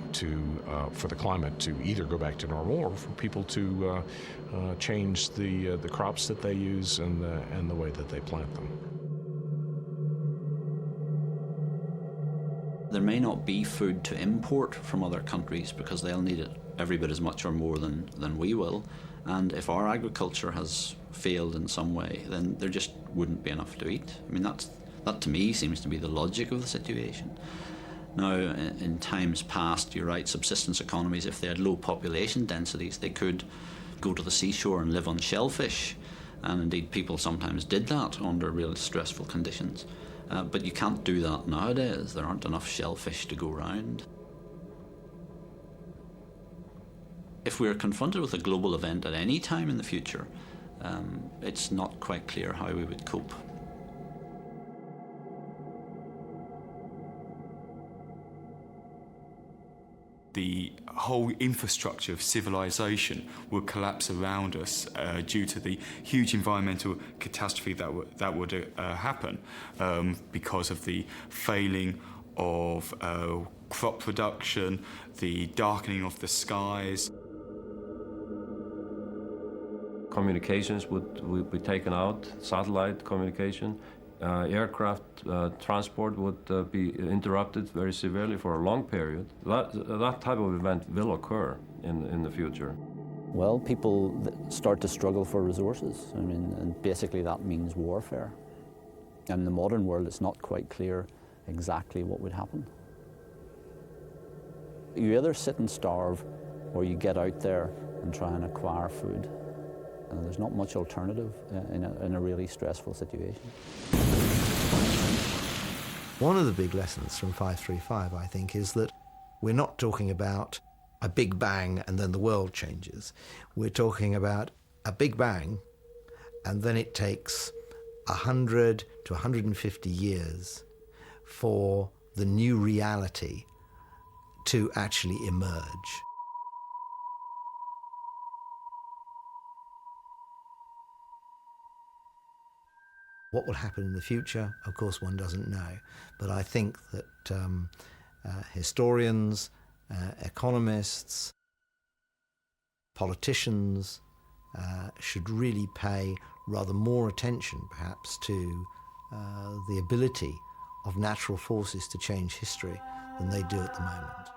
for the climate to either go back to normal or for people to change the crops that they use and the way that they plant them. There may not be food to import from other countries because they'll need it every bit as much or more than we will. And if our agriculture has failed in some way, then there just wouldn't be enough to eat. I mean, that to me seems to be the logic of the situation. Now, in times past, you're right, subsistence economies, if they had low population densities, they could go to the seashore and live on shellfish. And indeed, people sometimes did that under really stressful conditions. But you can't do that nowadays. There aren't enough shellfish to go around. If we're confronted with a global event at any time in the future, it's not quite clear how we would cope. The whole infrastructure of civilization will collapse around us due to the huge environmental catastrophe that would happen because of the failing of crop production, the darkening of the skies. Communications would be taken out, satellite communication. Aircraft transport would be interrupted very severely for a long period. That type of event will occur in the future. Well, people start to struggle for resources. I mean, and basically that means warfare. And in the modern world, it's not quite clear exactly what would happen. You either sit and starve, or you get out there and try and acquire food. And there's not much alternative in a really stressful situation. One of the big lessons from 535, I think, is that we're not talking about a big bang and then the world changes. We're talking about a big bang and then it takes 100 to 150 years for the new reality to actually emerge. What will happen in the future, of course, one doesn't know. But I think that historians, economists, politicians should really pay rather more attention, perhaps, to the ability of natural forces to change history than they do at the moment.